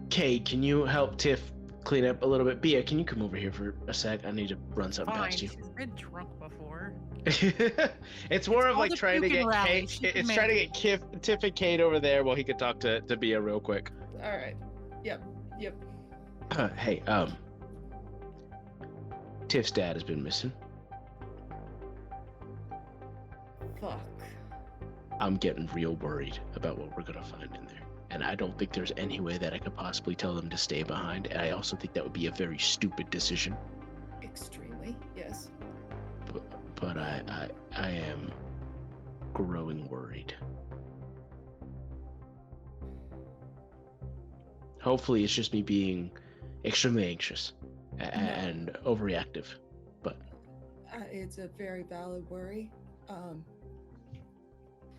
Kay, can you help Tiff clean up a little bit? Bia, can you come over here for a sec? I need to run something Fine, past you. she's been drunk before. It's more of called like a trying to puke get and rally. Kay. She can It's trying to manage. get Tiff and Kate over there while he could talk to Bia real quick. All right. Yep. Hey, Tiff's dad has been missing. Fuck. I'm getting real worried about what we're gonna find in there. And I don't think there's any way that I could possibly tell them to stay behind. And I also think that would be a very stupid decision. Extremely. Yes. But I am growing worried. Hopefully it's just me being extremely anxious and overreactive. But It's a very valid worry.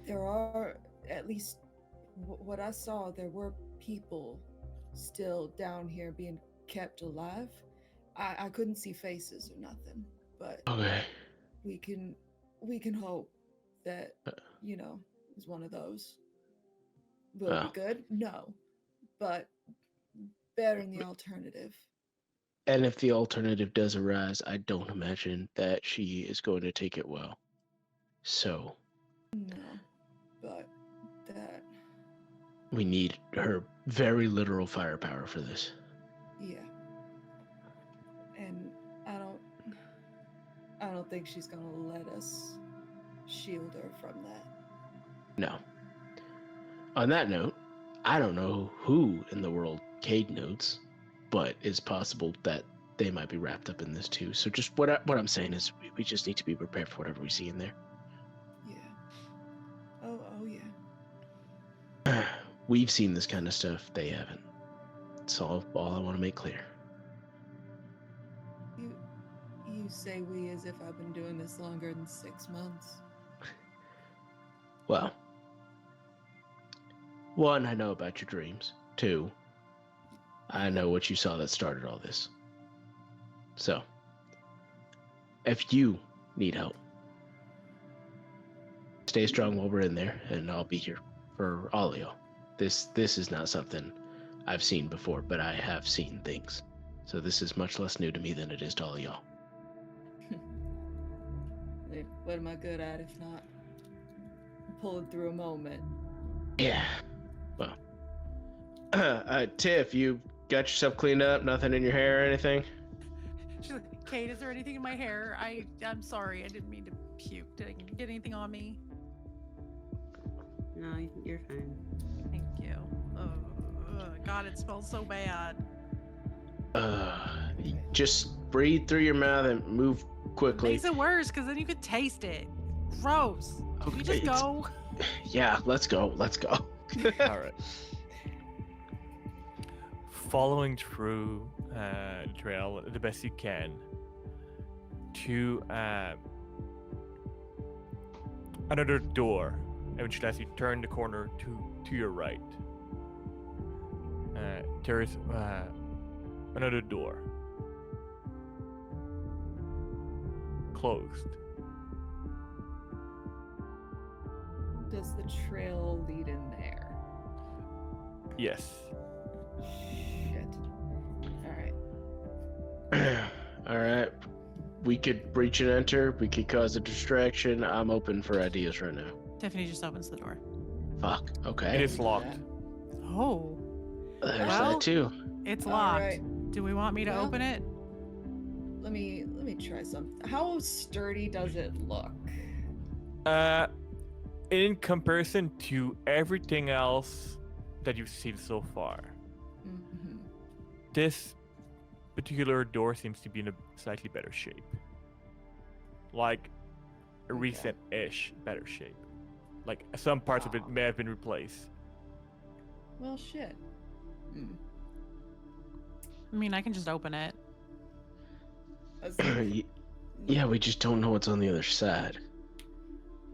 There are, at least what I saw, there were people still down here being kept alive. I couldn't see faces or nothing, but okay. we can hope that, you know, is one of those. Will it Oh. be good? No. But better than the alternative. And if the alternative does arise, I don't imagine that she is going to take it well. So No. But that, we need her very literal firepower for this. yeah. And I don't think she's gonna let us shield her from that. No. On that note, I don't know who in the world Cade notes, but it's possible that they might be wrapped up in this too. So just what I'm saying is we just need to be prepared for whatever we see in there. Yeah. Oh yeah. We've seen this kind of stuff. They haven't. That's all I want to make clear. You say we as if I've been doing this longer than 6 months. Well, one, I know about your dreams. Two, I know what you saw that started all this. So, if you need help, stay strong while we're in there, and I'll be here for all of y'all. This is not something I've seen before, but I have seen things. So this is much less new to me than it is to all of y'all. What am I good at if not pulling through a moment? Yeah. Well, Tiff, you got yourself cleaned up? Nothing in your hair or anything? She's like, Kate, is there anything in my hair? I'm sorry, I didn't mean to puke. Did I get anything on me? No, you're fine. Thank you. God, it smells so bad. Just breathe through your mouth and move quickly. Makes it worse because then you could taste it. Gross. Can we just Okay, go? Yeah, let's go. Let's go. All right. Following through the trail the best you can to another door, eventually as you turn the corner to your right. There is another door. Closed. Does the trail lead in there? Yes. Shit. Alright. All right. We could breach and enter. We could cause a distraction. I'm open for ideas right now. Tiffany just opens the door. Fuck. It Okay. is locked. Oh, There's Well- that too. it's locked. Alright. Do we want me to Well- open it? Let me try something. How sturdy does it look? In comparison to everything else that you've seen so far, Mm-hmm. this particular door seems to be in a slightly better shape. Like a Okay. recent-ish better shape. Like some parts of it may have been replaced. Well, shit. Hmm. I mean, I can just open it. That's- Yeah, we just don't know what's on the other side.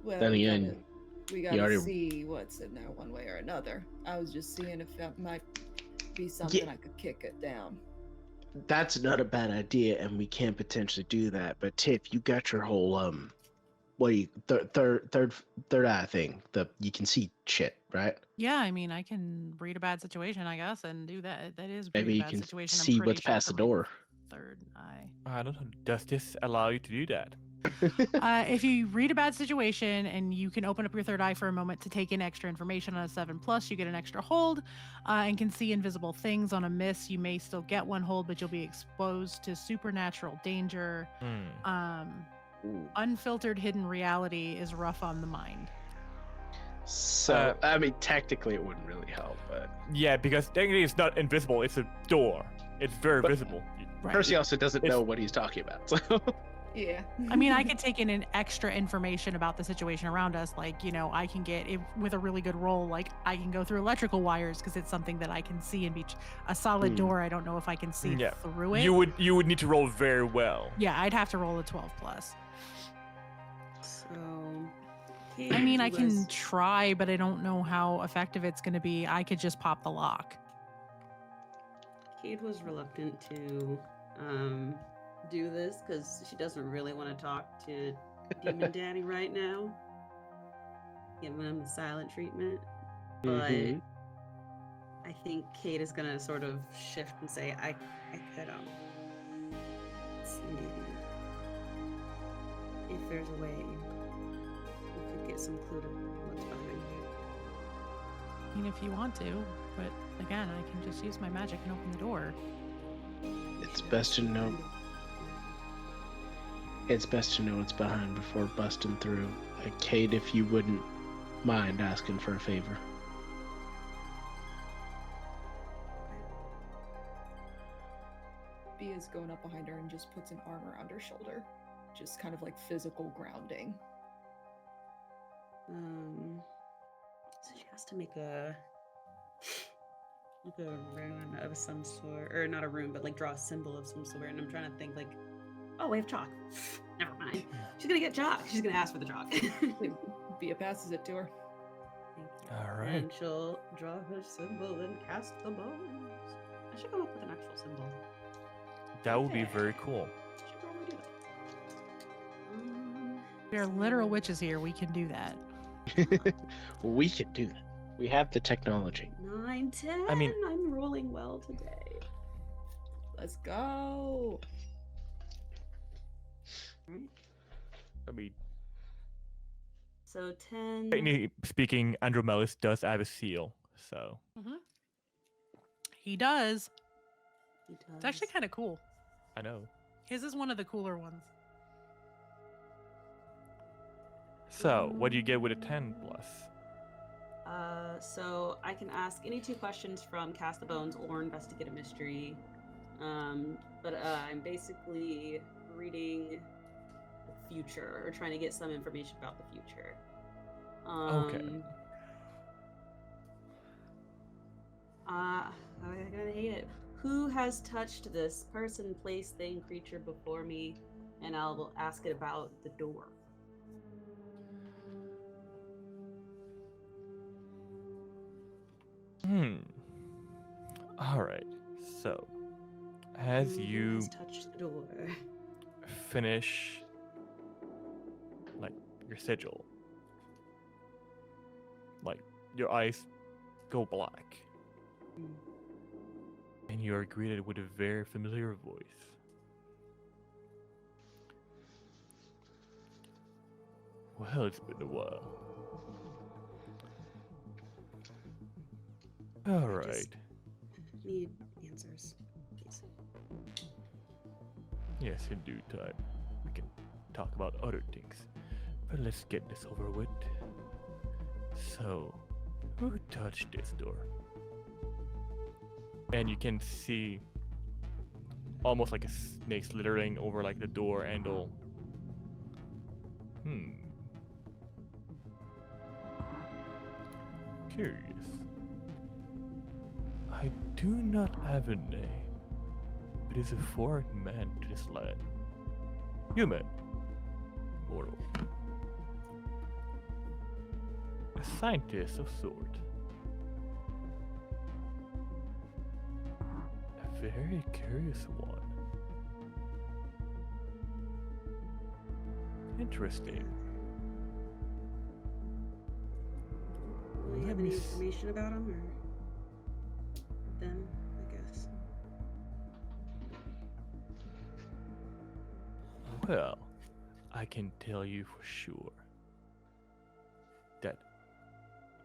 Well, Then we again, gotta already- see what's in there one way or another. I was just seeing if that might be something I could kick it down. That's not a bad idea, and we can potentially do that. But Tiff, you got your whole what do you third eye thing? You can see shit, right? Yeah, I mean, I can read a bad situation, I guess, and do that. That is read Maybe a you bad can situation. I'm see pretty what's sure past the for my door. Third eye. I don't know. Does this allow you to do that? If you read a bad situation and you can open up your third eye for a moment to take in extra information on a 7+, you get an extra hold and can see invisible things. On a miss, you may still get one hold, but you'll be exposed to supernatural danger. Ooh. Unfiltered hidden reality is rough on the mind. So I mean, technically, it wouldn't really help, but Yeah, because technically it's not invisible. It's a door. It's very But- visible. Right. Percy also doesn't It's- know what he's talking about. So Yeah. I mean, I could take in an extra information about the situation around us. Like, you know, I can get if, with a really good roll, like I can go through electrical wires because it's something that I can see and be a solid Hmm. door. I don't know if I can see Yeah. through it. You would need to roll very well. Yeah, I'd have to roll a 12+. So. I mean, I you can guys- try, but I don't know how effective it's going to be. I could just pop the lock. Cade was reluctant to do this because she doesn't really want to talk to Demon Daddy right now. giving him the silent treatment. But Mhm. I think Kate is gonna sort of shift and say, I could see maybe if there's a way we could get some clue to what's behind it. I mean, if you want to, but again, I can just use my magic and open the door. It's best to know. It's best to know what's behind before busting through. Kate, if you wouldn't mind asking for a favor. B is going up behind her and just puts an arm around her shoulder. Just kind of like physical grounding. So she has to make a rune of some sort, or not a rune, but like draw a symbol of some sort. And I'm trying to think like, oh, we have chalk. Never mind. She's gonna get chalk. She's gonna ask for the chalk. Bia passes it to her. Thank you. All right. And she'll draw her symbol and cast the bones. I should come up with an actual symbol. That would be very cool. I should probably do that. We are literal witches here. We can do that. We can do that. We have the technology. 9, 10. I mean- I'm rolling well today. Let's go. I mean, So 10. technically speaking, Andromelis does have a seal, so He does. He does. It's actually kind of cool. I know. His is one of the cooler ones. So, what do you get with a 10 plus? So I can ask any 2 questions from Cast the Bones or Investigate a Mystery. But I'm basically reading the future or trying to get some information about the future. Okay. I'm gonna hate it. Who has touched this person, place, thing, creature before me? And I'll ask it about the door. Alright, so, as Who you has touched the door? finish, like, your sigil, like, your eyes go black, and you are greeted with a very familiar voice. Well, it's been a while. Alright. Need answers, please. Yes, in due time. We can talk about other things. But let's get this over with. So, who touched this door? And you can see almost like a snake slithering over like the door handle. Curious. I do not have a name. It is a foreign man to this land. Human. Mortal. A scientist of sort. A very curious one. Interesting. Do you have Let me any s- information about him or them, I guess? Well, I can tell you for sure that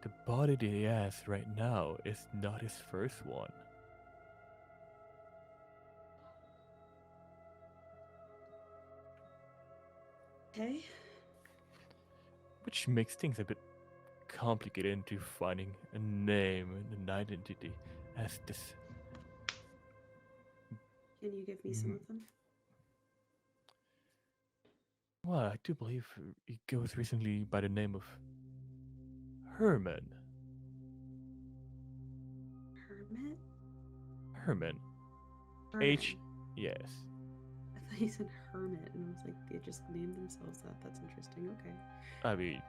the body that he has right now is not his first one. Okay. Which makes things a bit complicated into finding a name and an identity as this. Can you give me some of them? Well, I do believe he goes recently by the name of Herman. Hermit? Herman. Herman. Yes. I thought you said hermit, and I was like, they just named themselves that. That's interesting. Okay. I mean,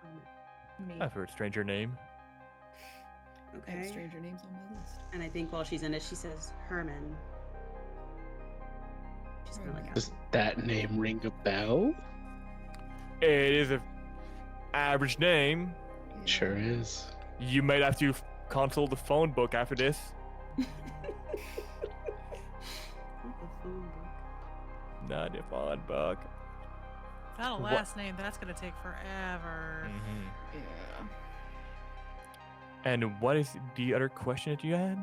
Hermit. Me. I've heard stranger name. I have Okay. stranger names on my list. And I think while she's in it, she says Herman. She's gonna like Does ask. that name ring a bell? It is a average name. Sure is. You might have to consult the phone book after this. Not the phone book. Not the phone book. Got a What- last name. That's gonna take forever. Mm-hmm. Yeah. And what is the other question that you had?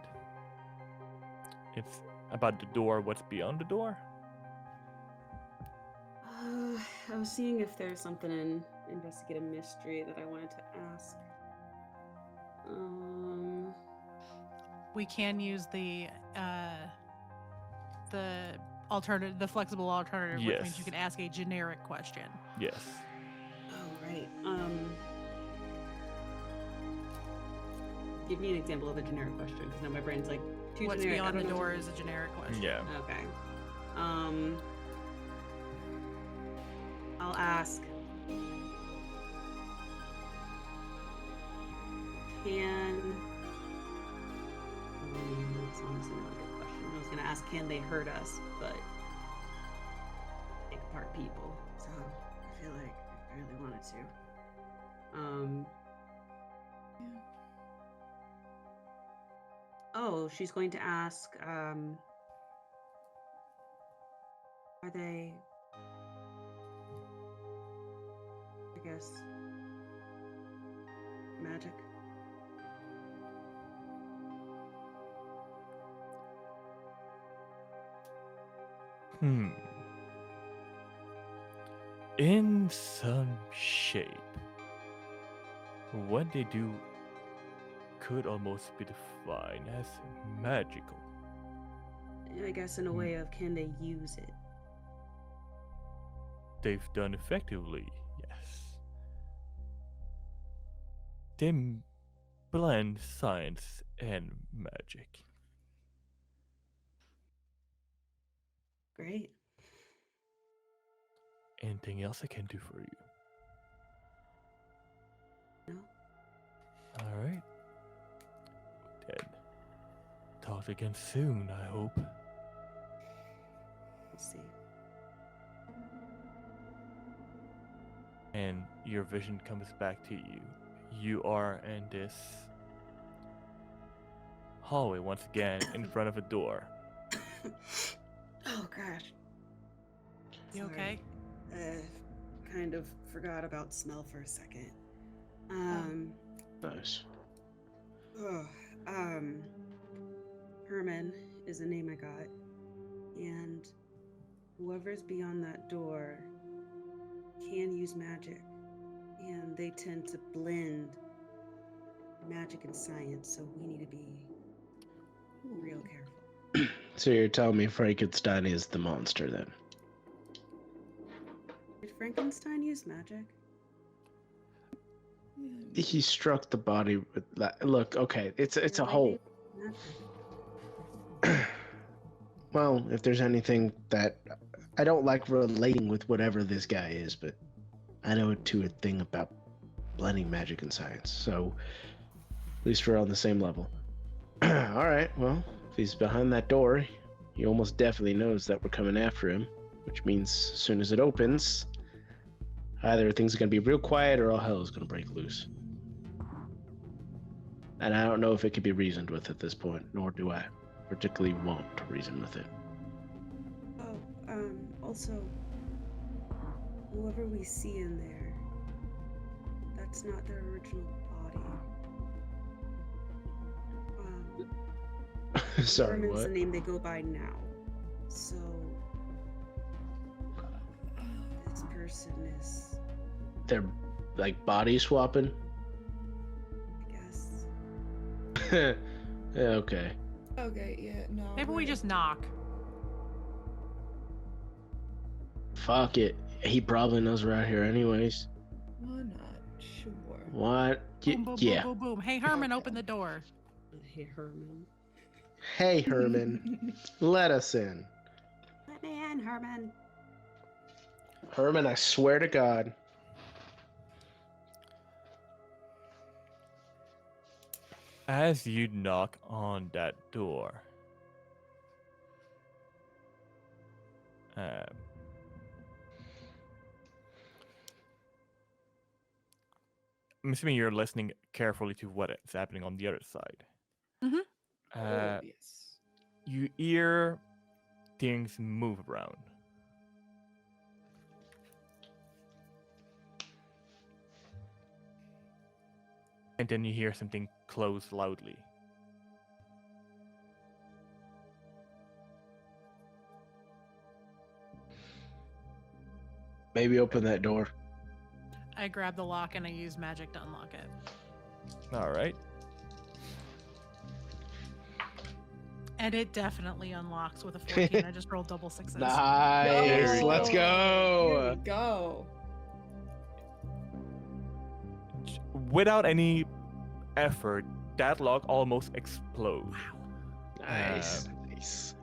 It's about the door. What's beyond the door? I was seeing if there's something in Investigate a Mystery that I wanted to ask. We can use the alternative, the flexible alternative, which means you Yes. can ask a generic question. Yes. Oh, right. Give me an example of a generic question, because now my brain's like too What's generic. I beyond the don't know door what- is a generic question. Yeah. Okay. I'll ask. That's honestly not a good question. I was gonna ask, can they hurt us? But take apart people. So I feel like I really wanted to. Oh, she's going to ask, are they, I guess, magic? In some shape, what they do could almost be defined as magical. I guess in a way of, can they use it? They've done effectively, yes. They blend science and magic. Great. Anything else I can do for you? No? Alright. Then talk again soon, I hope. We'll see. And your vision comes back to you. You are in this hallway once again in front of a door. Oh gosh. You Sorry. okay? Kind of forgot about smell for a second. Nice. Herman is the name I got. And whoever's beyond that door can use magic. And they tend to blend magic and science, so we need to be real careful. So you're telling me Frankenstein is the monster then? Did Frankenstein use magic? He struck the body with look, okay, it's a Really? hole. Magic. Well, if there's anything that I don't like relating with whatever this guy is, but I know a thing about blending magic and science. So at least we're on the same level. All right, well, if he's behind that door, he almost definitely knows that we're coming after him, which means as soon as it opens, either things are going to be real quiet or all hell is going to break loose. And I don't know if it can be reasoned with at this point, nor do I particularly want to reason with it. Oh, also, whoever we see in there, that's not their original body. Sorry, Herman's what? the name they go by now. So, this person is, They're like body swapping? I guess. Yeah, okay. Okay, yeah, no. Maybe we we're- just knock. Fuck it. He probably knows we're out here anyways. Why not? Sure. What? Boom, boom, Yeah. boom, boom, boom. Hey, Herman, open the door. Hey, Herman. Hey, Herman. Let us in. Let me in, Herman. Herman, I swear to God. As you knock on that door, I'm assuming you're listening carefully to what is happening on the other side. Mhm. Yes. You hear things move around. And then you hear something close loudly. Maybe open that door. I grab the lock and I use magic to unlock it. All right. And it definitely unlocks with a 14. I just rolled double sixes. Nice. No. Let's Here go. we go. Without any effort, that lock almost explodes. Nice. Nice.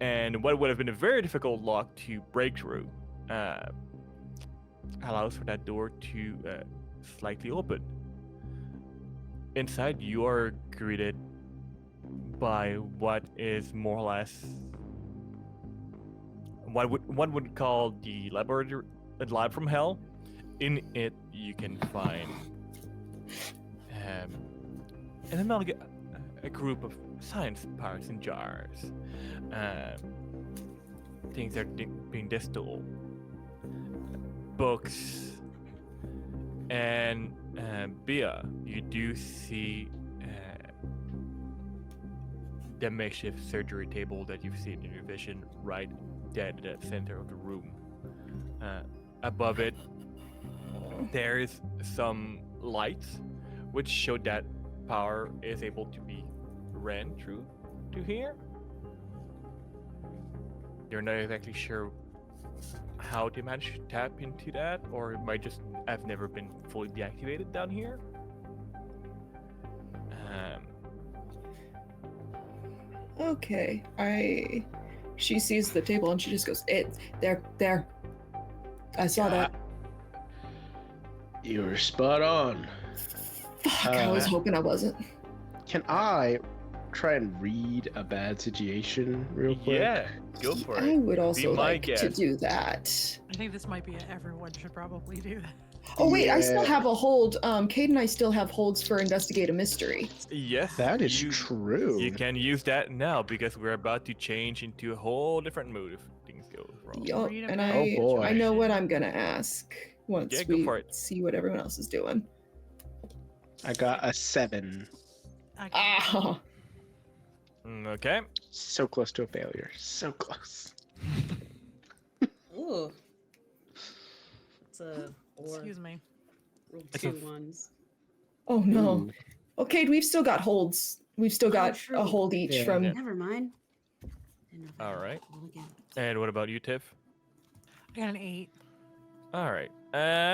And what would have been a very difficult lock to break through allows for that door to slightly open. Inside, you are greeted by what is more or less what one would call the laboratory, a lab from hell. In it, you can find a group of science parts in jars, things that are being distilled, books, and Bia, you do see the makeshift surgery table that you've seen in your vision right dead at the center of the room. Above it, there's some lights which show that power is able to be ran through to here. You're not exactly sure how they managed to tap into that, or it might just have never been fully deactivated down here. Okay. She sees the table and she just goes, there. I saw that. You were spot on. Fuck, I was hoping I wasn't. Can I try and read a bad situation real quick? Yeah, go for I it. would also my like to guest. do that. I think this might be everyone should probably do that. Oh wait, I still Yeah. have a hold. Kate and I still have holds for investigate a mystery. Yes, That is you, true. You can use that now because we're about to change into a whole different mood if things go wrong. Yup, Read a and bad Oh, boy. I know what I'm gonna ask once Yeah, go we for it. see what everyone else is doing. I got a 7. Okay. Ah, Okay. So close to a failure. So close. Ooh. It's a 4. Excuse me. Rolled It's a 2 f- ones. oh no. Ooh. Okay, we've still got holds. We've still got true. a hold each Yeah. from. Yeah. Never mind. Didn't know if I All had right. roll again. And what about you, Tiff? I got an 8. All right.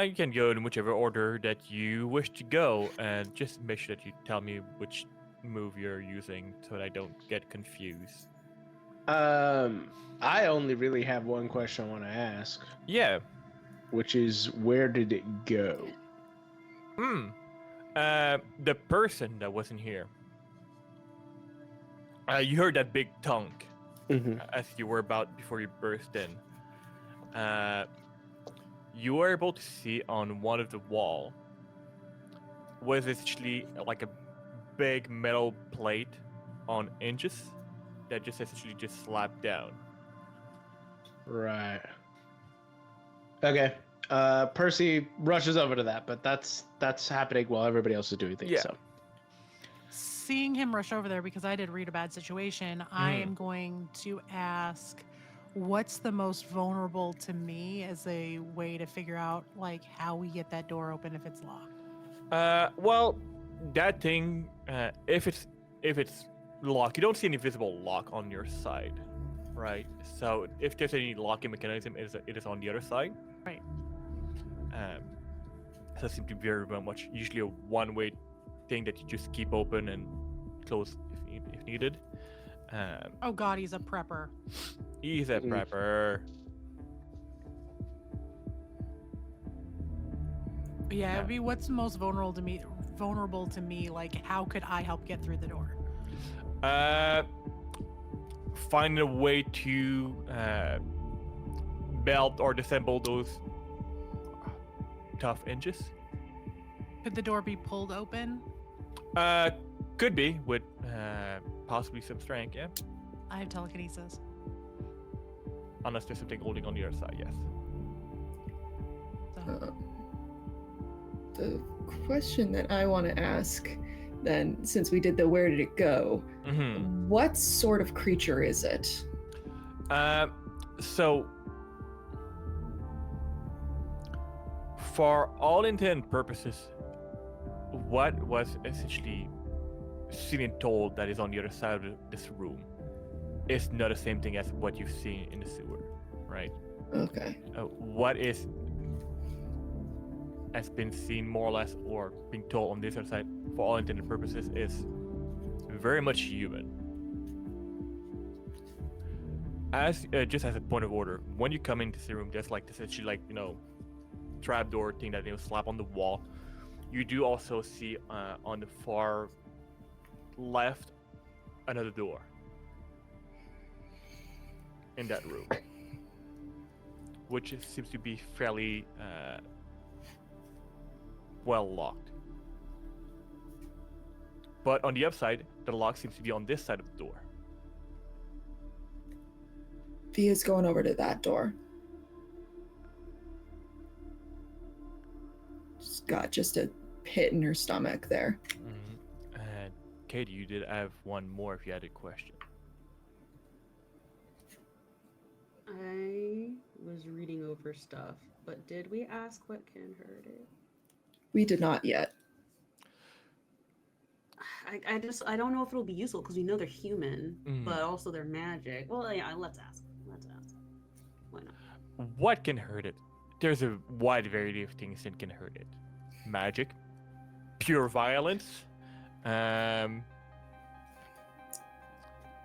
You can go in whichever order that you wish to go, and just make sure that you tell me which move you're using so that I don't get confused. I only really have one question I want to ask, Yeah. which is where did it go? The person that wasn't here. You heard that big thunk as you were about before you burst in. You were able to see on one of the wall was essentially like a big metal plate on hinges that just essentially just slapped down. Right. Okay. Percy rushes over to that, but that's happening while everybody else is doing things. Yeah. So. Seeing him rush over there because I did read a bad situation, I am going to ask what's the most vulnerable to me as a way to figure out like how we get that door open if it's locked. Well, that thing, if it's locked, you don't see any visible lock on your side, right? So if there's any locking mechanism, it is on the other side. Right. So it seems to be very much usually a one-way thing that you just keep open and close if needed. Oh god, he's a prepper. He's a prepper. Yeah, it'd be what's most vulnerable to me, like how could I help get through the door? Find a way to belt or disassemble those tough hinges. Could the door be pulled open? Could be with possibly some strength, yeah. I have telekinesis. Unless there's something holding on the other side, yes. So. The question that I want to ask, then, since we did the where did it go, Mm-hmm. what sort of creature is it? So, for all intent and purposes, what was essentially seen and told that is on the other side of this room is not the same thing as what you've seen in the sewer, right? Okay. What has been seen more or less or being told on this other side, for all intended purposes, is very much human. As just as a point of order, when you come into the room, there's like this actually like trapdoor thing that they will slap on the wall. You do also see on the far left another door in that room, which seems to be fairly well locked. But on the upside, the lock seems to be on this side of the door. Via's going over to that door. She's got just a pit in her stomach there. Mm-hmm. And Katie, you did have one more if you had a question. I was reading over stuff, but did we ask what can hurt it? We did not yet. I don't know if it'll be useful because we know they're human, Mm. but also they're magic. Well, yeah, let's ask. Why not? What can hurt it? There's a wide variety of things that can hurt it. Magic, pure violence,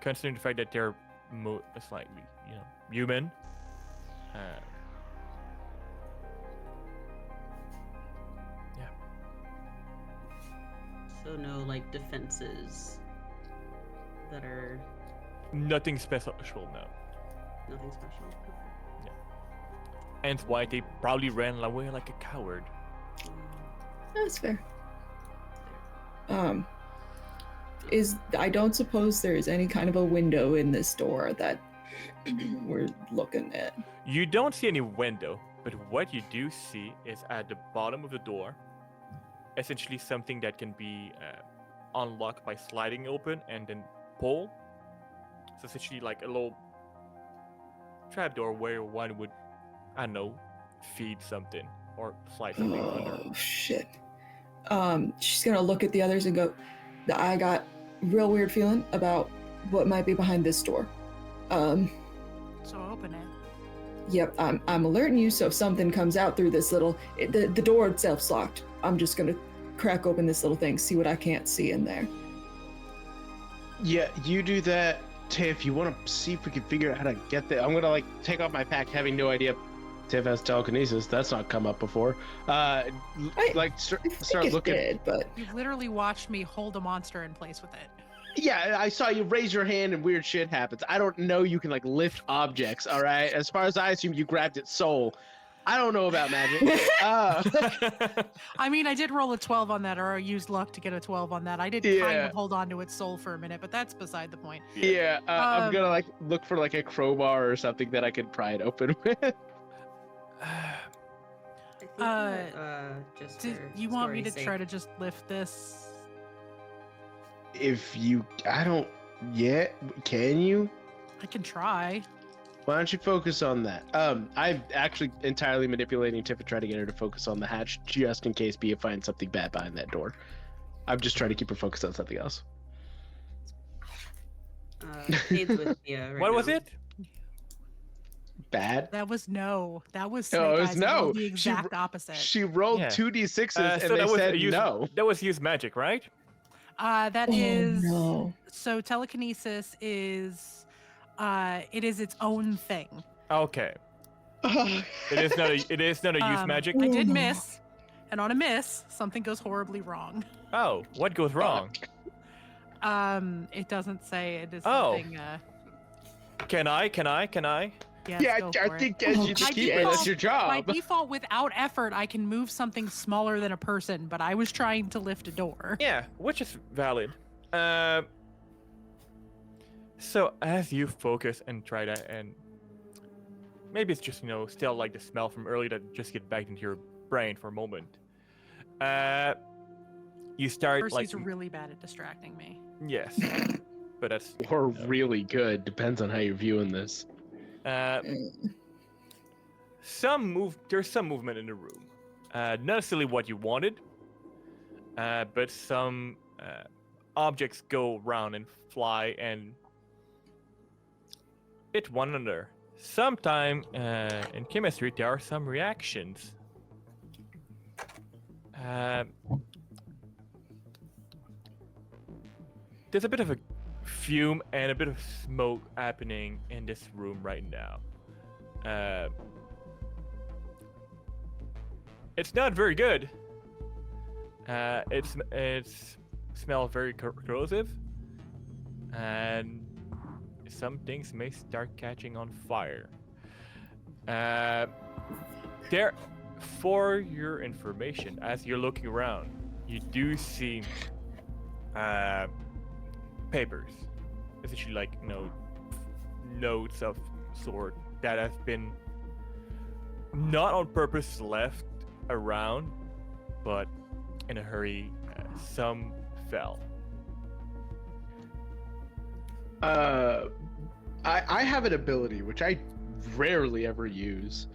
considering the fact that they're slightly, human. So no like defenses that are Nothing special, no. nothing special. Okay. And why they probably ran away like a coward. That's fair. I don't suppose there is any kind of a window in this door that we're looking at. You don't see any window, but what you do see is at the bottom of the door, essentially something that can be unlocked by sliding open and then pull. So essentially like a little trapdoor where one would, I don't know, feed something or slide something under. Oh shit. She's gonna look at the others and go, I got real weird feeling about what might be behind this door. So open it. Yep, I'm alerting you, so if something comes out through this the door itself's locked. I'm just gonna crack open this little thing, see what I can't see in there. Yeah, you do that, Tiff. You want to see if we can figure out how to get there? I'm gonna take off my pack, having no idea. Tiff has telekinesis. That's not come up before. I Start think looking. it did, but You've literally watched me hold a monster in place with it. Yeah, I saw you raise your hand and weird shit happens. I don't know you can lift objects. All right. As far as I assume, you grabbed its soul. I don't know about magic. I mean, I did roll a 12 on that, or I used luck to get a 12 on that. I did kind Yeah. of hold on to its soul for a minute, but that's beside the point. Yeah, I'm gonna look for a crowbar or something that I can pry it open with. I think just Do for you want me to story's try sake. to just lift this? I don't yet. Can you? I can try. Why don't you focus on that? I'm actually entirely manipulating Tiff to try to get her to focus on the hatch, just in case Bia finds something bad behind that door. I'm just trying to keep her focused on something else. Cade's with Mia right What was now. it? Bad? That was no. That was No, Snake it was Eyes. It no. rolled the She exact opposite. She rolled Yeah. 2d6s and So they that was said use, no. That was use magic, right? That oh is no. so telekinesis is it is its own thing. Okay. It is not a use magic. I did Oh, no. miss, and on a miss, something goes horribly wrong. Oh, what goes wrong? It doesn't say. It is Oh. something. Can I? Yes, Yeah, go I for it. think as you My keep it, that's your By job. default, without effort, I can move something smaller than a person, but I was trying to lift a door. Yeah, which is valid. So as you focus and try to, and maybe it's just still like the smell from earlier that just get back into your brain for a moment. You start Percy's really bad at distracting me. yes, but that's Or really good, depends on how you're viewing this. There's some movement in the room. Not necessarily what you wanted, but some objects go around and fly and hit one another. Sometime in chemistry, there are some reactions. There's a bit of a fume and a bit of smoke happening in this room right now. It's not very good. It's smells very corrosive, and some things may start catching on fire. There, for your information, as you're looking around, you do see papers, essentially like notes of sort that have been not on purpose left around, but in a hurry, some fell. I have an ability which I rarely ever use,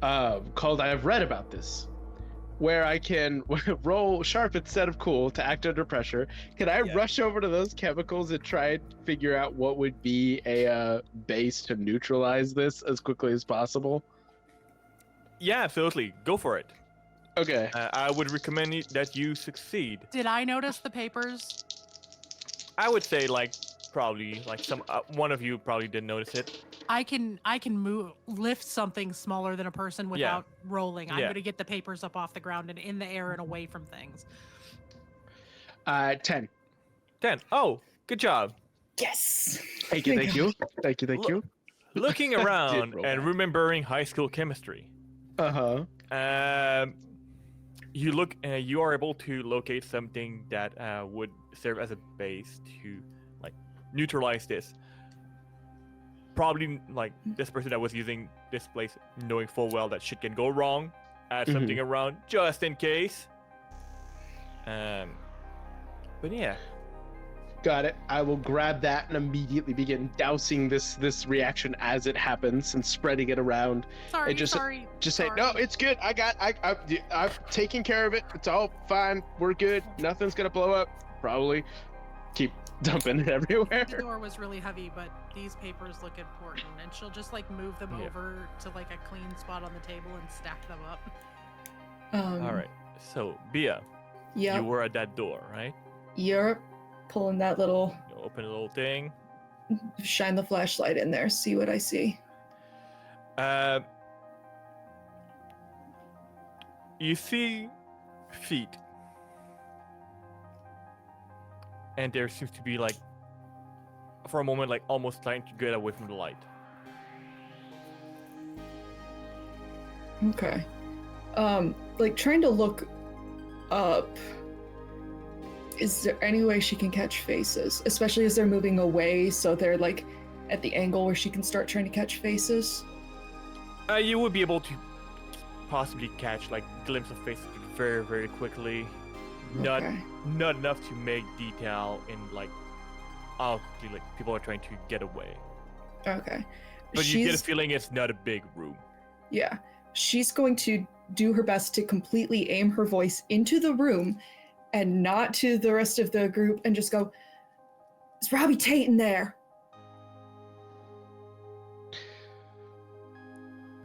called I have read about this, where I can roll sharp instead of cool to act under pressure. Can I rush over to those chemicals and try and figure out what would be a base to neutralize this as quickly as possible? Yeah, absolutely. Go for it. Okay. I would recommend that you succeed. Did I notice the papers? I would say probably some one of you probably didn't notice it. I can lift something smaller than a person without rolling. I'm Yeah. gonna get the papers up off the ground and in the air and away from things. 10. 10. Oh, good job. Yes. Thank you. Looking around roll and back. remembering high school chemistry. Uh-huh. You look. You are able to locate something that would serve as a base to neutralize this. Probably this person that was using this place, knowing full well that shit can go wrong. Add something around just in case. But yeah. Got it. I will grab that and immediately begin dousing this reaction as it happens and spreading it around. Sorry, just sorry. say, no, it's good. I've taken care of it. It's all fine. We're good. Nothing's gonna blow up. Probably. Keep dumping it everywhere. The door was really heavy, but these papers look important, and she'll just move them over to a clean spot on the table and stack them up. All right. So Bia, Yeah. you were at that door, right? You're pulling that little, You open a little thing. shine the flashlight in there, see what I see. You see feet. And there seems to be for a moment, almost trying to get away from the light. Okay. Trying to look up. Is there any way she can catch faces, especially as they're moving away, so they're at the angle where she can start trying to catch faces? You would be able to possibly catch glimpse of faces very, very quickly. Not Okay. not enough to make detail in how quickly people are trying to get away. Okay. But you get a feeling it's not a big room. Yeah. She's going to do her best to completely aim her voice into the room and not to the rest of the group and just go, "Is Robbie Tate in there?"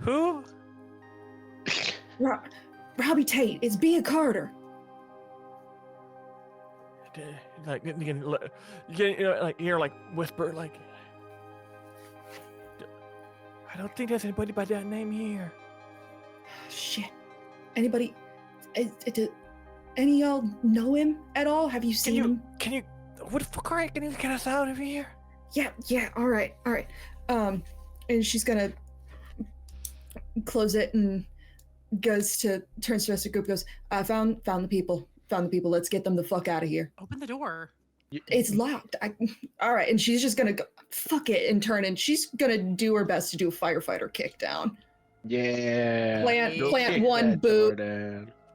Who? Robbie Tate, it's Bia Carter. You can hear whisper I don't think there's anybody by that name here. Shit. Anybody? Any of y'all know him at all? Have you seen him? Can you? What the fuck are you? Can you get us out of here? Yeah. All right. And she's gonna close it and turns to the rest of the group. Goes, I found the people. Found the people. Let's get them the fuck out of here. Open the door. It's locked. All right, and she's just gonna go, fuck it, and turn, and she's gonna do her best to do a firefighter kick down. Yeah. Plant one boot.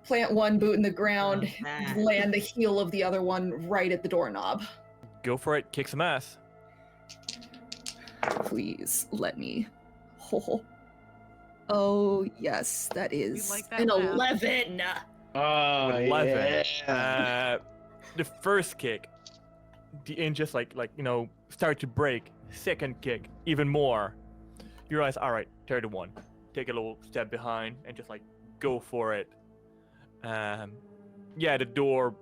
Plant one boot in the ground. Land the heel of the other one right at the doorknob. Go for it. Kick some ass. Please let me. Oh yes, that is like that an math. 11. Oh, 11. yeah. The first kick, the hinges start to break. Second kick, even more. You realize, all right, third one. Take a little step behind and just go for it. The door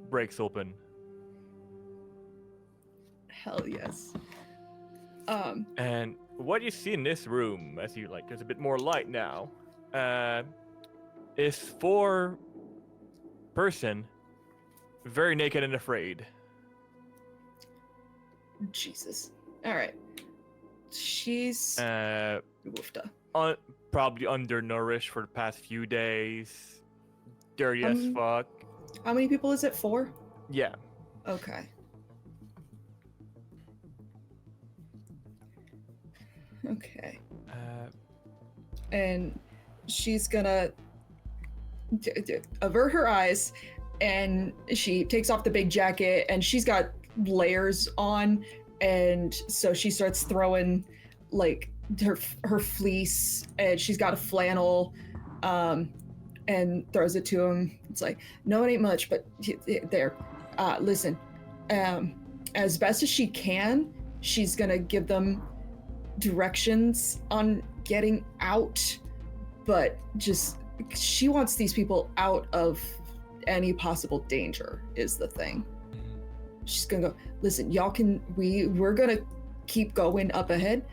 breaks open. Hell yes. And what you see in this room, as you there's a bit more light now, is 4 person, very naked and afraid. Jesus. All right. She's woofda. Probably undernourished for the past few days. Dirty as fuck. How many people is it? 4? Yeah. Okay. Okay. And she's gonna avert her eyes, and she takes off the big jacket, and she's got layers on, and so she starts throwing her fleece, and she's got a flannel, and throws it to him. It's like, no, it ain't much, but there. Listen, as best as she can, she's gonna give them directions on getting out, but just she wants these people out of any possible danger is the thing. She's gonna go, listen, y'all can we're gonna keep going up ahead.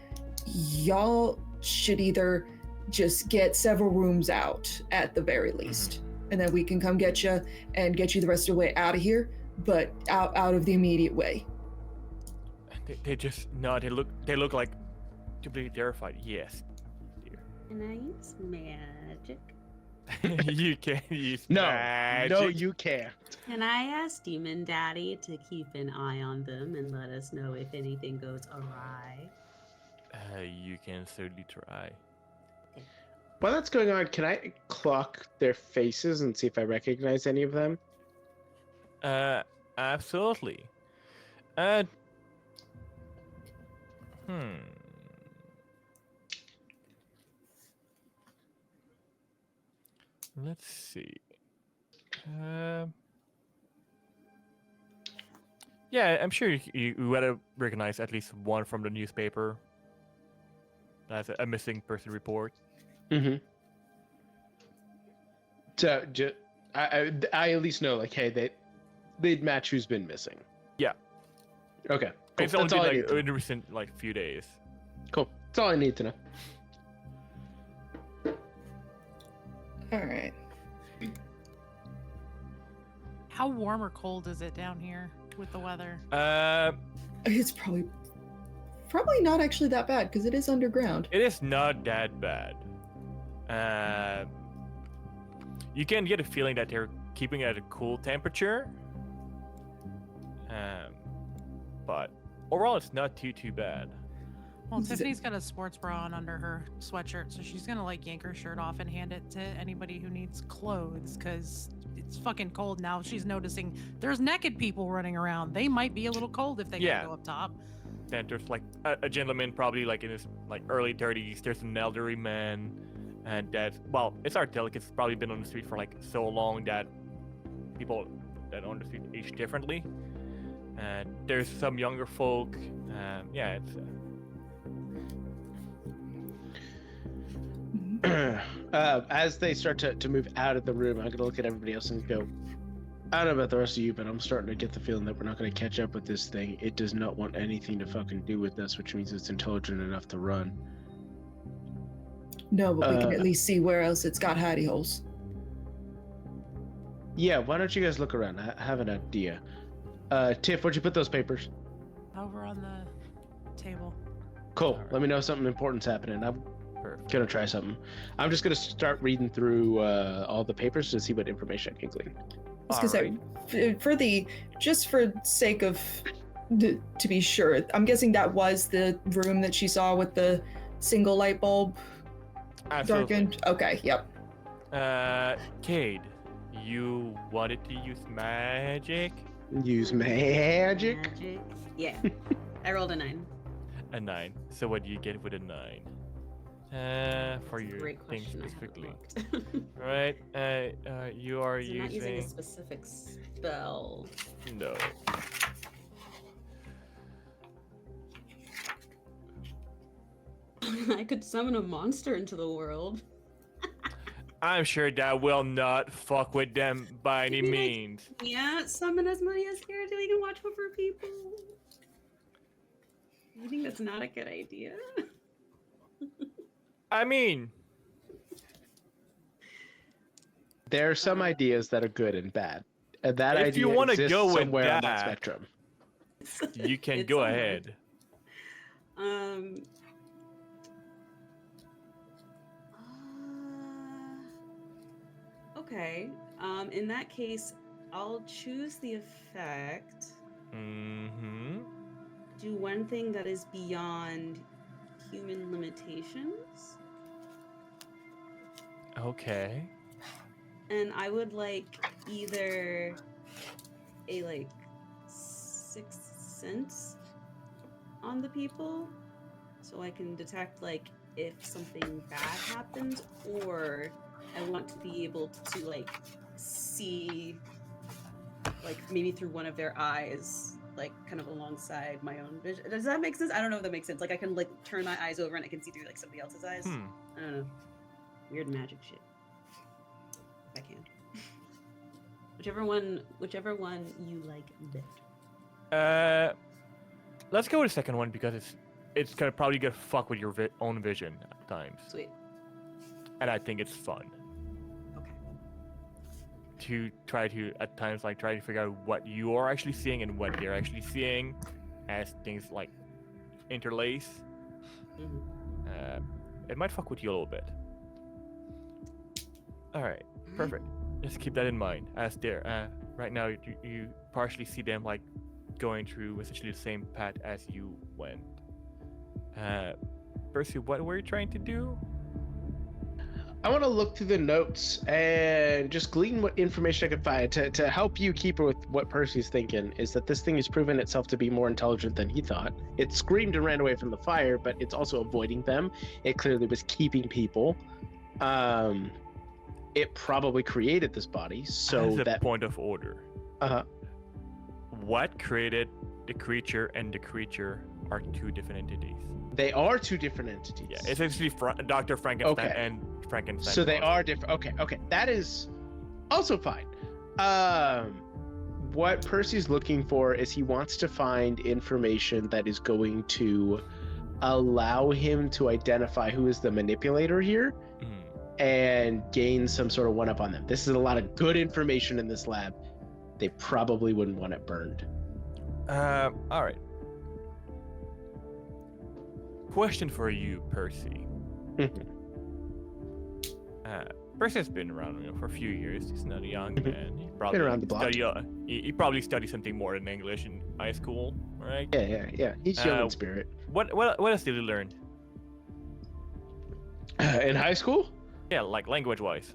Y'all should either just get several rooms out at the very least, and then we can come get you and get you the rest of the way out of here, but out of the immediate way. They just nod. They look like completely terrified. Yes, dear. Can I use magic? You can't use No, magic. no, you can't. Can I ask Demon Daddy to keep an eye on them and let us know if anything goes awry? You can certainly try. While that's going on, can I clock their faces and see if I recognize any of them? Absolutely. Let's see. Yeah, I'm sure you would have recognized at least one from the newspaper. That's a missing person report. Mm-hmm. So, I at least know, hey, they'd match who's been missing. Yeah. Okay. Cool. It's only That's all I been need to know. in the recent few days. Cool. That's all I need to know. All right. How warm or cold is it down here with the weather? It's probably not actually that bad because it is underground. It is not that bad. You can get a feeling that they're keeping it at a cool temperature. But overall, it's not too bad. Well, Tiffany's got a sports bra on under her sweatshirt, so she's gonna yank her shirt off and hand it to anybody who needs clothes, because it's fucking cold now. She's noticing there's naked people running around. They might be a little cold if they gotta go up top. Then there's a gentleman probably in his early 30s. There's an elderly man, and it's hard to tell. It's probably been on the street for so long that people that on the street age differently. And there's some younger folk. It's. As they start to move out of the room, I'm gonna look at everybody else and go, I don't know about the rest of you, but I'm starting to get the feeling that we're not gonna catch up with this thing. It does not want anything to fucking do with us, which means it's intelligent enough to run. No, but we can at least see where else it's got hidey holes. Yeah, why don't you guys look around? I have an idea. Tiff, where'd you put those papers? Over on the table. Cool. Let me know if something important's happening. Perfect. Gonna try something. I'm just gonna start reading through all the papers to see what information I can glean. I was gonna say, just for sake of, to be sure, I'm guessing that was the room that she saw with the single light bulb Absolutely. darkened. Okay, yep. Cade, you wanted to use magic? Use magic. Magic. Yeah. I rolled a 9. A 9. So what do you get with a 9? For That's a your great thing question. specifically. I haven't looked. Right? You are So not using a using... specific spell. No. I could summon a monster into the world. I'm sure that will not fuck with them by any Maybe, like, means. Yeah, summon as many as here so we can watch over people. You think that's not a good idea? I mean, There are some ideas that are good and bad, and that If idea you wanna exists go with somewhere on that that, spectrum. you can It's go somewhere. ahead. Um. Okay. In that case, I'll choose the effect. Mm-hmm. Do one thing that is beyond human limitations, Okay. and I would like either a like sixth sense on the people, so I can detect like if something bad happens, or I want to be able to like see like maybe through one of their eyes, like kind of alongside my own vision. Does that make sense? I don't know if that makes sense. Like I can like turn my eyes over and I can see through like somebody else's eyes. I don't know. Weird magic shit. If I can. whichever one you like better. Let's go with the second one because it's gonna probably gonna fuck with your own vision at times, Sweet. and I think it's fun Okay. to try to at times like try to figure out what you are actually seeing and what they're actually seeing as things like interlace. Mhm. It might fuck with you a little bit. All right, perfect. Just keep that in mind. As they're right now, you partially see them like going through essentially the same path as you went. Percy, what were you trying to do? I want to look through the notes and just glean what information I could find to help you keep with what Percy's thinking. Is that this thing has proven itself to be more intelligent than he thought. It screamed and ran away from the fire, but it's also avoiding them. It clearly was keeping people. It probably created this body so As a that point of order. uh What created the creature and the creature are two different entities. they are two different entities. Yeah, it's actually Dr. Frankenstein Okay. and Frankenstein. So they monster. are different. Okay. That is also fine. What Percy's looking for is he wants to find information that is going to allow him to identify who is the manipulator here Mhm. and gain some sort of one-up on them. This is a lot of good information in this lab. They probably wouldn't want it burned. All right. Question for you, Percy. Percy has been around for a few years. He's not a young man. He probably around the block. He probably studied something more than English in high school, right? Yeah. He's young Uh, in spirit. What else did he learn? In high school? Yeah, like language-wise.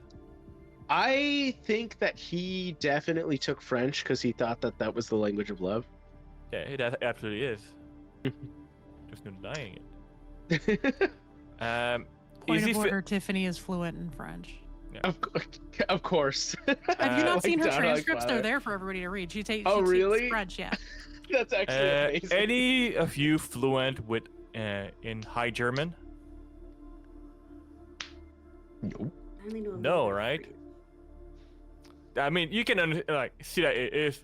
I think that he definitely took French because he thought that that was the language of love. Yeah, it absolutely is. There's no denying it. Point is he of fi- order, Tiffany is fluent in French. Of course. Have you not Like seen her Donald transcripts? They're Father. there for everybody to read. She takes really? French, yeah. That's actually amazing. any of you fluent with in High German? Nope. I only know a No, little right? bit. I mean, you can see that it is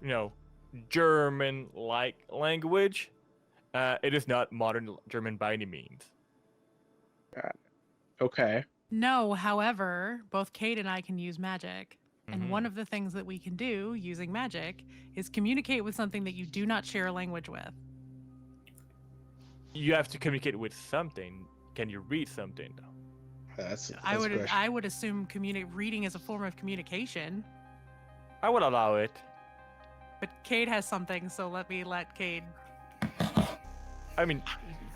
German-like language. It is not modern German by any means. Okay. No, however, both Kate and I can use magic. And Mhm. one of the things that we can do using magic is communicate with something that you do not share a language with. You have to communicate with something. Can you read something though? That's I a would question. I would assume reading is a form of communication. I would allow it. But Cade has something, so let Cade. I mean,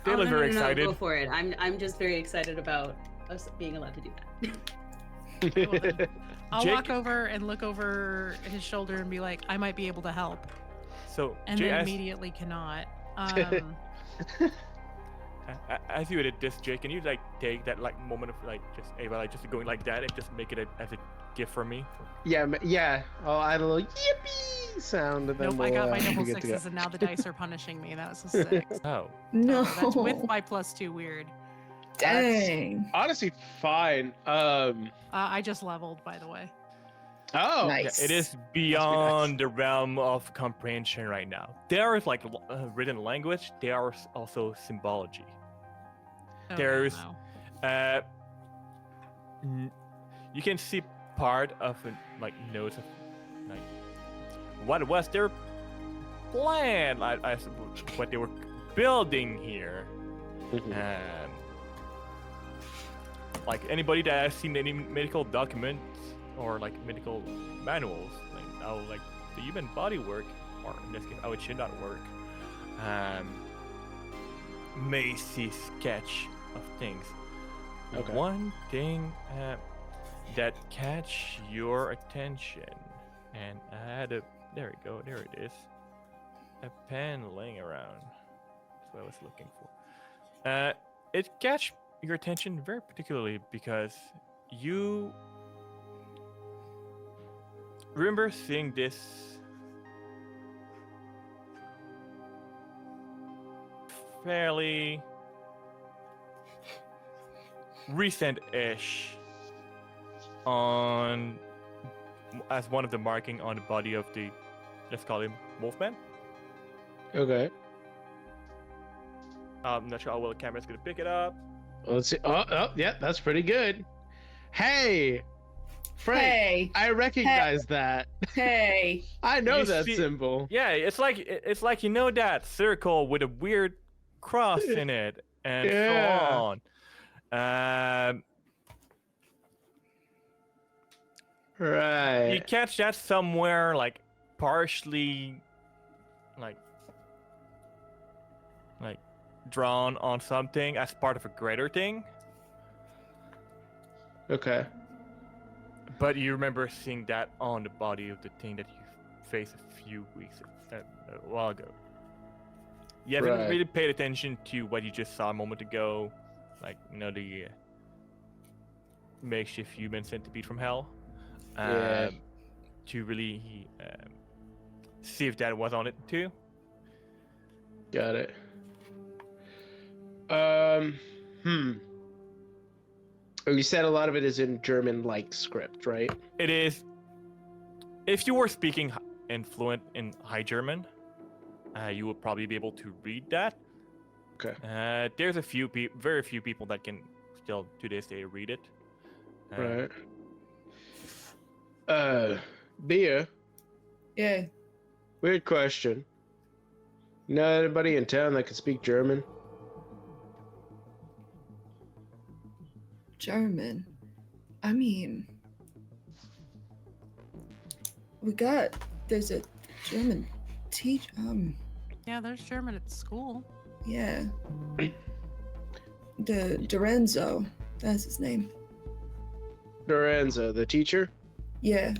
they Oh, look no, very no, no, excited. Go for it. I'm just very excited about us being allowed to do that. Well, then, I'll Jake- walk over and look over his shoulder and be like, I might be able to help. So, And Jake, then as, immediately cannot. as you did this, Jake, can you like take that like moment of like just Ava like just going like that and just make it as a gift for me? Yeah. I'll add a little yippee sound, and then Nope, we'll, I got my be double good to go. sixes, and now the dice are punishing me. That was a 6. Oh, No. That's with my +2 weird. Dang. Honestly, fine. I just leveled, by the way. Oh, Nice. yeah, it is beyond the realm of comprehension right now. There is like written language. There is also symbology. Oh, There's- no. You can see part of like notes of like what was their plan. I suppose what they were building here. Like anybody that has seen any medical documents or like medical manuals, like how like the human body work, or in this case how it should not work, may see sketch of things. Okay. One thing that catch your attention, and I had a there it is, a pen laying around. That's what I was looking for. It catch your attention very particularly because you remember seeing this fairly recent-ish on as one of the marking on the body of the, let's call him Wolfman. Okay. I'm not sure how well the camera's gonna pick it up. Let's see. Oh, yeah, that's pretty good. Hey, Frank, Hey. I recognize that. Hey. I know You that see- symbol. Yeah, it's like you know that circle with a weird cross in it and Yeah. so on. You Right. catch that somewhere like partially like drawn on something as part of a greater thing, Okay. but you remember seeing that on the body of the thing that you faced a few weeks a while ago. You haven't Right. really paid attention to what you just saw a moment ago, like the makeshift human centipede from hell. Yeah. To really see if that was on it too. Got it. You said a lot of it is in German-like script, right? It is. If you were speaking and fluent in High German, you would probably be able to read that. Okay. There's very few people that can still to this day read it. Right. Bia, Yeah. weird question. You know anybody in town that can speak German? German. I mean, there's a German teacher. Yeah, there's German at school. Yeah. Dorenzo. That's his name. Lorenzo, the teacher? Yeah.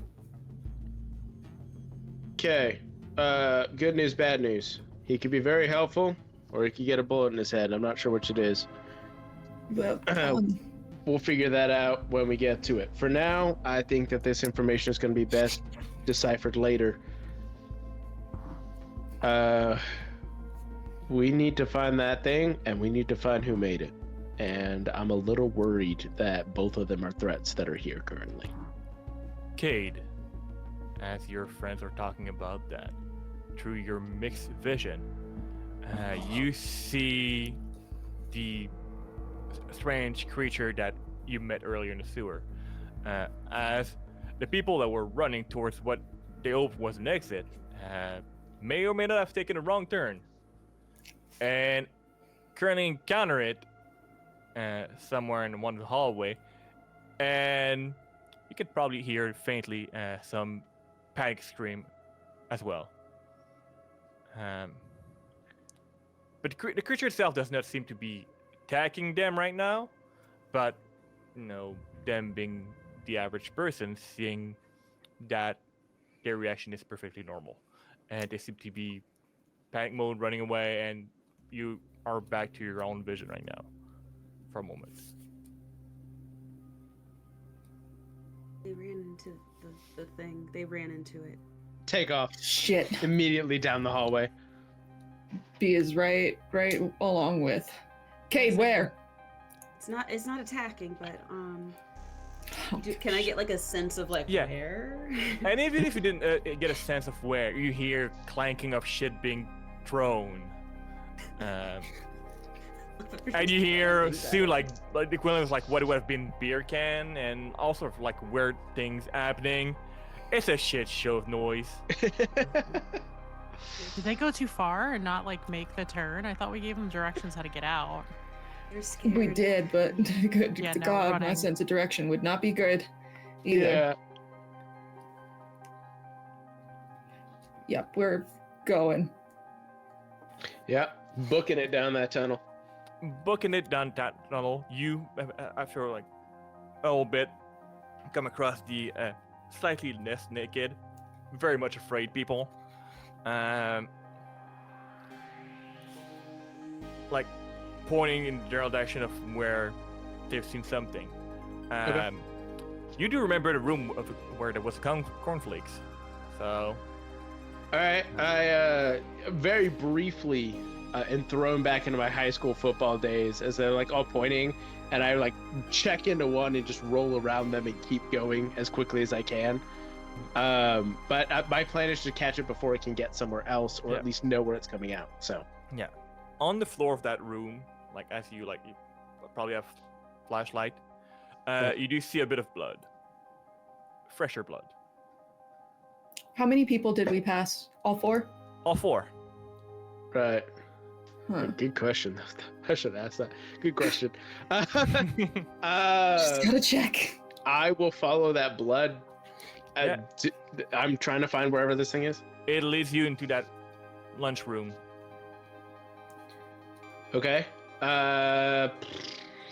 Okay. Good news, bad news. He could be very helpful, or he could get a bullet in his head. I'm not sure which it is. Well, We'll figure that out when we get to it. For now, I think that this information is going to be best deciphered later. We need to find that thing, and we need to find who made it. And I'm a little worried that both of them are threats that are here currently. Cade, as your friends are talking about that, through your mixed vision, you see the strange creature that you met earlier in the sewer. As the people that were running towards what they hoped was an exit may or may not have taken a wrong turn, and currently encounter it somewhere in one hallway, And you could probably hear faintly some panic scream as well. But the creature itself does not seem to be attacking them right now, but them being the average person, seeing that their reaction is perfectly normal, and they seem to be panic mode, running away, and you are back to your own vision right now for a moment. They ran into the thing. They ran into it. Take off Shit. immediately down the hallway. B is right along with. Cade, where? It's not attacking, but can I get like a sense of like Yeah. where? And even if you didn't get a sense of where, you hear clanking of shit being thrown. And you hear soon like the equivalent of like what would have been beer can and all sort of like weird things happening. It's a shit show of noise. Did they go too far and not like make the turn? I thought we gave them directions how to get out. They're scared. We did, but good Yeah, no, God, my running. sense of direction would not be good either. Yeah. Yep, we're going. Yeah. Booking it down that tunnel. Booking it down that tunnel, you after like a little bit come across the slightly less naked, very much afraid people. Like pointing in the general direction of where they've seen something. Okay. You do remember the room where there was cornflakes, so. All right. I very briefly am thrown back into my high school football days as they're like all pointing, and I like check into one and just roll around them and keep going as quickly as I can. But my plan is to catch it before it can get somewhere else, or Yeah. at least know where it's coming out. So. Yeah, on the floor of that room, like as you probably have flashlight, you do see a bit of blood, fresher blood. How many people did we pass? All four? All four. Right. Huh. Good question. I should ask that. Good question. Just gotta check. I will follow that blood. Yeah. I'm trying to find wherever this thing is. It leads you into that lunchroom. Okay.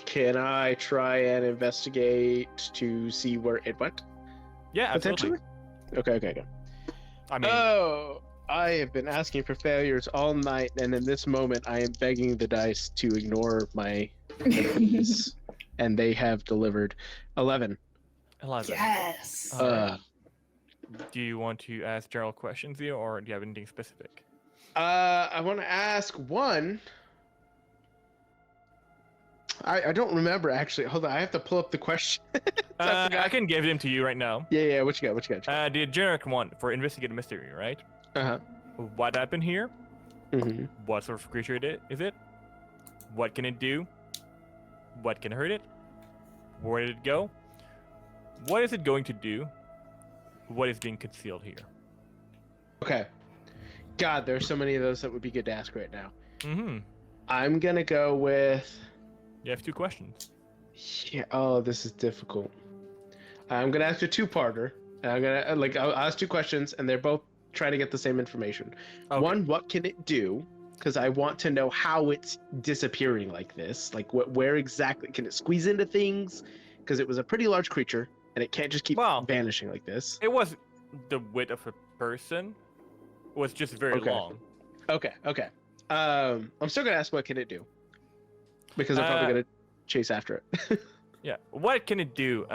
Can I try and investigate to see where it went? Yeah, absolutely. Okay. I mean, Oh, I have been asking for failures all night, and in this moment, I am begging the dice to ignore my enemies, and they have delivered 11. 11. Yes. Do you want to ask general questions here, or do you have anything specific? I want to ask one. I don't remember actually. Hold on, I have to pull up the question. I can give them to you right now. Yeah. What you got? The generic one for investigate a mystery, right? Uh-huh. What happened here? Mm-hmm. What sort of creature is it? What can it do? What can hurt it? Where did it go? What is it going to do? What is being concealed here? Okay. God, there's so many of those that would be good to ask right now. Mm-hmm. I'm gonna go with. You have 2 questions. Yeah. Oh, this is difficult. I'm gonna ask a 2-parter. And I'm gonna I'll ask 2 questions, and they're both trying to get the same information. Okay. One, what can it do? Because I want to know how it's disappearing like this. Like, where exactly can it squeeze into things? Because it was a pretty large creature, and it can't just keep vanishing like this. It was the width of a person. It was just very Okay. long. Okay. I'm still gonna ask what can it do? Because I'm probably gonna chase after it. Yeah. What can it do?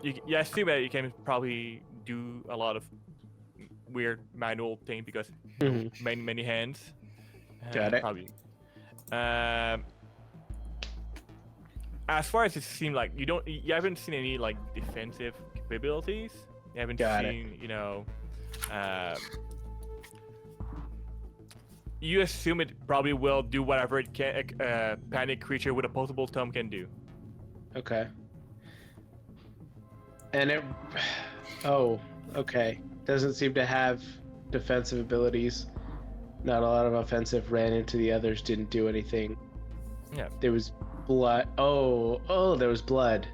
You assume that you can probably do a lot of weird manual thing because Mhm. many hands. Got it. Probably. As far as it seemed like you haven't seen any like defensive capabilities. You haven't Got it. seen, you assume it probably will do whatever it can panic creature with opposable thumb can do. Okay. And it. Oh, okay. Doesn't seem to have defensive abilities. Not a lot of offensive. Ran into the others. Didn't do anything. Yeah. There was blood. Oh, there was blood.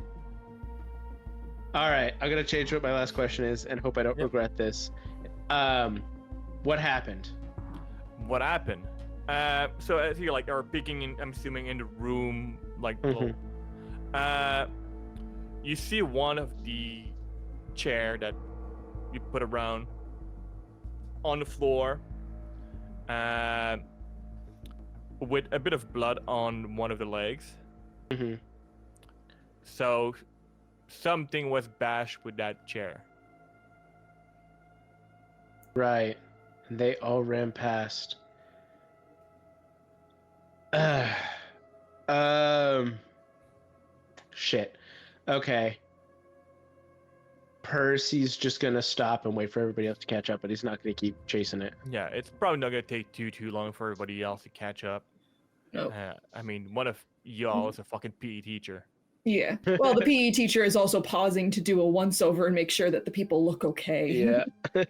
All right, I'm gonna change what my last question is, and hope I don't Yep. regret this. What happened? What happened? So as you like are peeking in, I'm assuming in the room, like Mhm. you see one of the chair that you put around on the floor, with a bit of blood on one of the legs. Mhm. So something was bashed with that chair. Right. And they all ran past. Shit. Okay. Percy's just gonna stop and wait for everybody else to catch up, but he's not gonna keep chasing it. Yeah, it's probably not gonna take too long for everybody else to catch up. No. I mean, one of y'all is a fucking PE teacher. Yeah. Well, the PE teacher is also pausing to do a once over and make sure that the people look okay. Yeah. One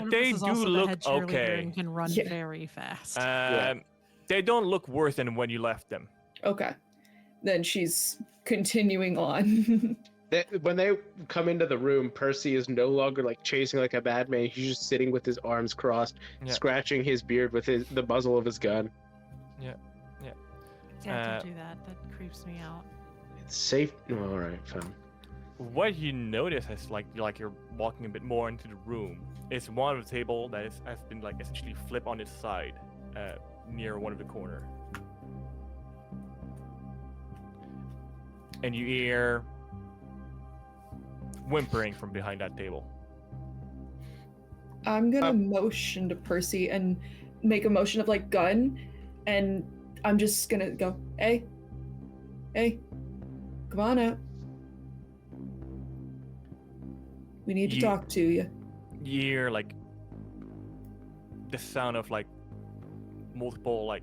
of They us is do also the look head cheerleader okay. and can run Yeah. very fast. They don't look worse than when you left them. Okay. Then she's continuing on. When they come into the room, Percy is no longer like chasing like a bad man. He's just sitting with his arms crossed, Yeah. scratching his beard with the muzzle of his gun. Yeah, don't do that. That creeps me out. It's safe. Oh, all right, fine. What you notice as you're walking a bit more into the room is one of the table that has been like essentially flipped on its side, near one of the corner. And you hear whimpering from behind that table. I'm gonna motion to Percy and make a motion of like gun, and I'm just gonna go, hey, come on out. We need to You- talk to you. You hear like the sound of like multiple like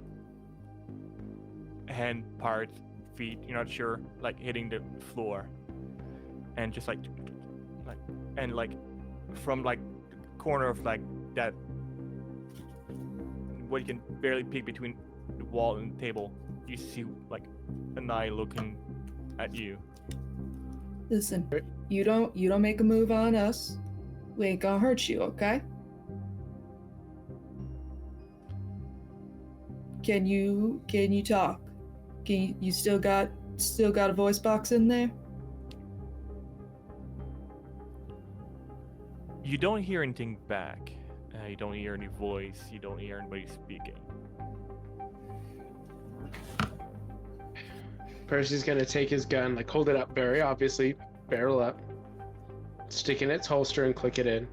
hand parts, feet, you're not sure, like hitting the floor, and just like and like from like the corner of like that, what you can barely peek between the wall and the table, you see like an eye looking at you. Listen, you don't make a move on us. We ain't gonna hurt you, okay? Can you talk? You still got a voice box in there? You don't hear anything back. You don't hear any voice. You don't hear anybody speaking. Percy's gonna take his gun, like hold it up very obviously, barrel up, stick in its holster and click it in.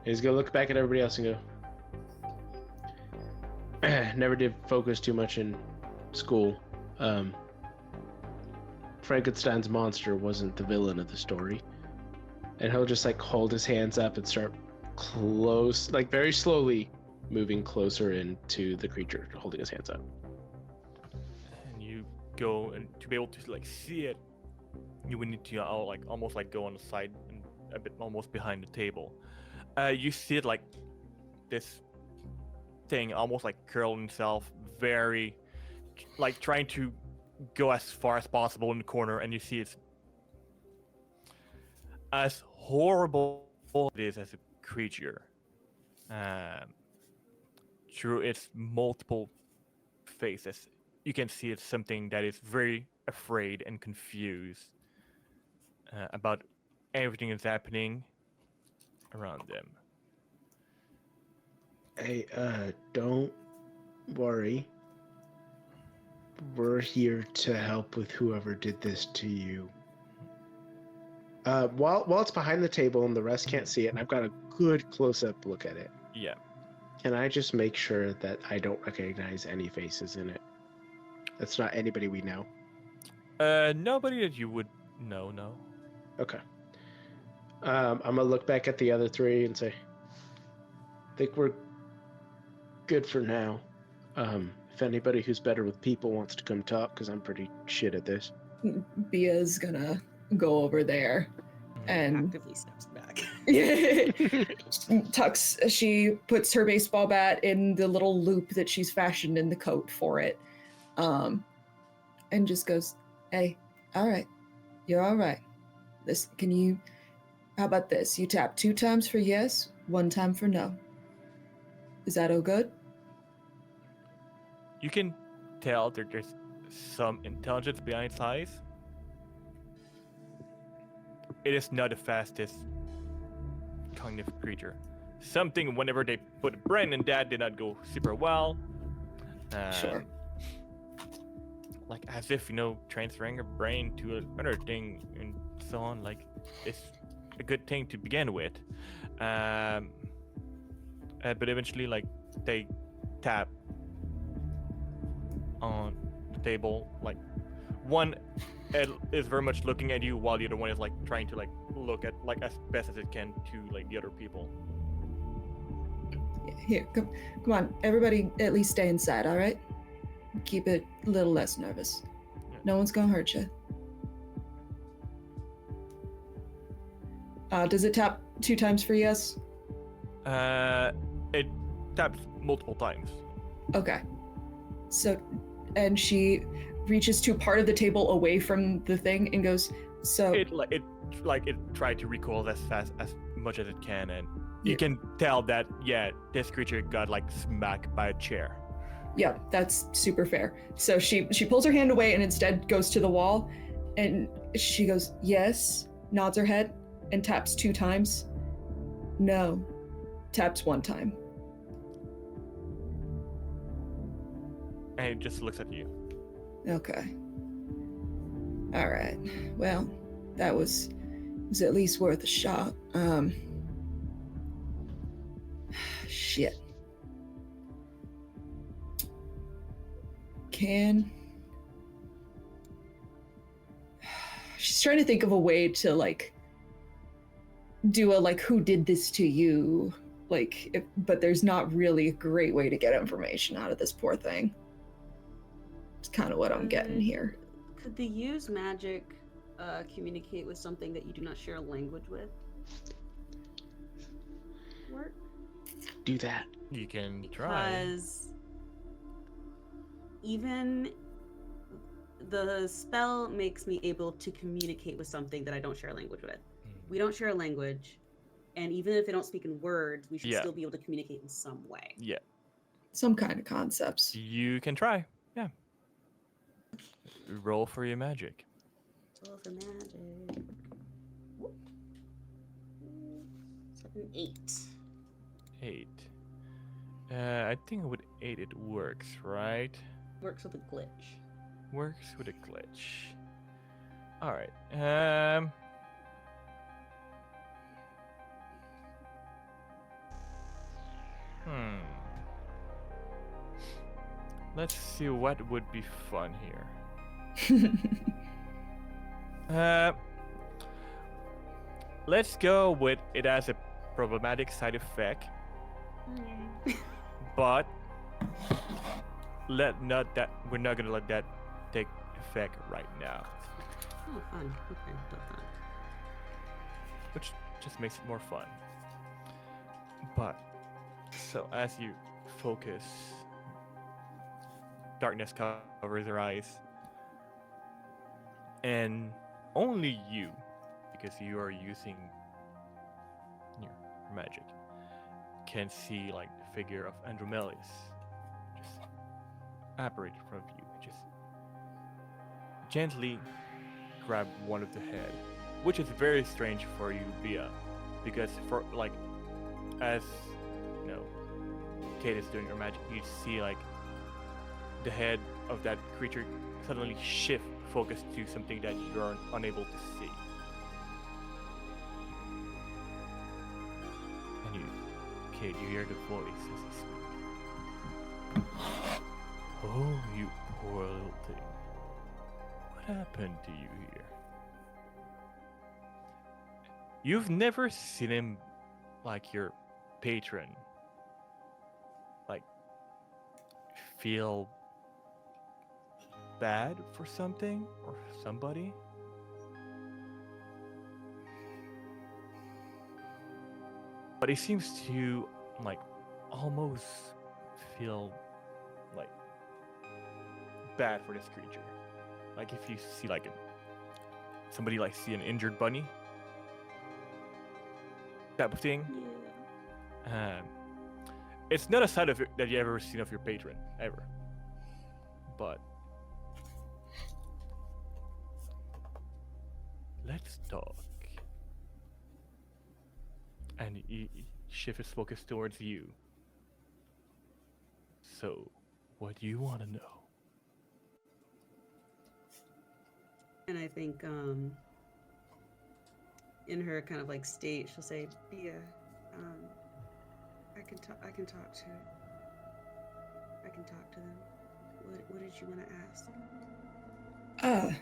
He's gonna look back at everybody else and go, never did focus too much in school. Frankenstein's monster wasn't the villain of the story. And he'll just like hold his hands up and start close, like very slowly moving closer into the creature, holding his hands up. And you go, and to be able to like see it, you would need to like almost like go on the side and a bit almost behind the table. You see it like this thing almost like curl himself, very like trying to go as far as possible in the corner, and you see it's as horrible it is as a creature. Through its multiple faces, you can see it's something that is very afraid and confused about everything that's happening around them. Hey, don't worry. We're here to help with whoever did this to you. While it's behind the table and the rest can't see it, and I've got a good close-up look at it. Yeah. Can I just make sure that I don't recognize any faces in it? That's not anybody we know. Nobody that you would know, no. Okay. I'm gonna look back at the other three and say, I think we're good for now. If anybody who's better with people wants to come talk, because I'm pretty shit at this. Bia's gonna go over there and Actively steps back. she puts her baseball bat in the little loop that she's fashioned in the coat for it, and just goes, hey, all right, you're all right. This, how about this? You tap 2 times for yes, 1 time for no. Is that all good? You can tell that there's some intelligence behind its eyes. It is not the fastest kind of creature. Something whenever they put a brain in that did not go super well. Sure. Like as if, transferring a brain to another thing and so on, like it's a good thing to begin with. But eventually, like, they tap on the table. Like, one is very much looking at you while the other one is like trying to like look at like as best as it can to like the other people. Here, come on, everybody, at least stay inside, all right? Keep it a little less nervous. Yeah. No one's gonna hurt you. Does it tap 2 times for yes? It taps multiple times. Okay. So, and she reaches to part of the table away from the thing and goes, so... It tried to recoil as fast as much as it can, and you Yeah. can tell that this creature got like smacked by a chair. Yeah, that's super fair. So she pulls her hand away and instead goes to the wall, and she goes, yes, nods her head, and taps 2 times. No, taps 1 time. And it just looks at you. Okay. All right. Well, that was at least worth a shot. Shit. She's trying to think of a way to like do a like who did this to you, like but there's not really a great way to get information out of this poor thing. It's kind of what I'm getting here. Could the use magic communicate with something that you do not share a language with? Work? Do that. You can try. Because even the spell makes me able to communicate with something that I don't share a language with. We don't share a language, and even if they don't speak in words, we should still be able to communicate in some way. Yeah. Some kind of concepts. You can try. Yeah. Roll for your magic. Roll for magic. It's like an 8. 8. I think with 8 it works, right? Works with a glitch. Works with a glitch. All right. Let's see what would be fun here. Let's go with it as a problematic side effect, but we're not gonna let that take effect right now, Oh, fun. Okay, love that. which just makes it more fun. But so as you focus, darkness covers your eyes, and only you, because you are using your magic, can see like the figure of Andromelius just apparate in front of you. Just gently grab one of the head, which is very strange for you, Bia, because for like as Kate is doing her magic, you see like the head of that creature suddenly shift focus to something that you are unable to see. And Kate, you hear the voice as he speaks. Oh, you poor little thing. What happened to you here? You've never seen him like your patron, like feel bad for something or somebody? But he seems to like almost feel like bad for this creature. Like if you see like somebody like see an injured bunny type of thing. Yeah. It's not a side of it that you ever seen of your patron ever, but let's talk. And he shifts his focus towards you. So, what do you want to know? And I think in her kind of like state, she'll say, "Yeah, I can talk to them. What did you want to ask?"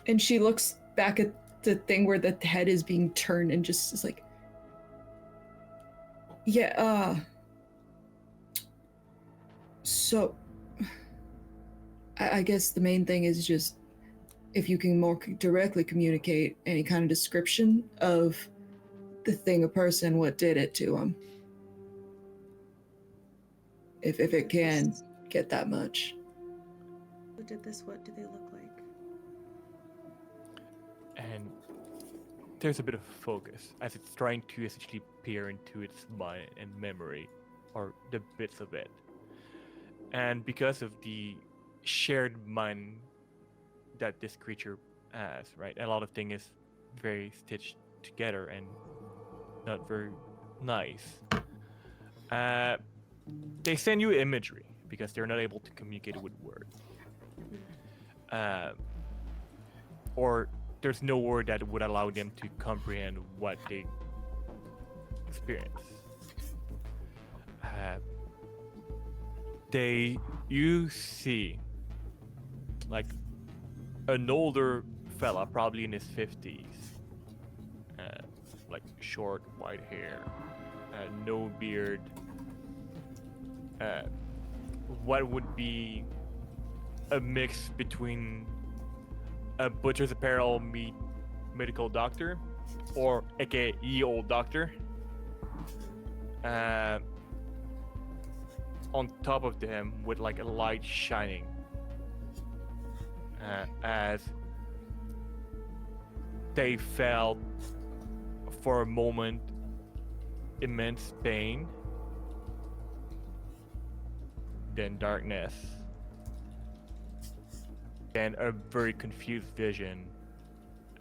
And she looks back at the thing where the head is being turned and just is like, yeah, so I guess the main thing is just if you can more directly communicate any kind of description of the thing, a person, what did it to them. If it can get that much. Who did this? What do they look like? And there's a bit of focus as it's trying to essentially peer into its mind and memory, or the bits of it. And because of the shared mind that this creature has, right? A lot of things is very stitched together and not very nice. They send you imagery because they're not able to communicate with words. Or there's no word that would allow them to comprehend what they experience. You see like an older fella, probably in his 50s, like short white hair, no beard, what would be a mix between a butcher's apparel meet medical doctor, or aka old doctor. On top of them with like a light shining, as they felt for a moment immense pain, then darkness, then a very confused vision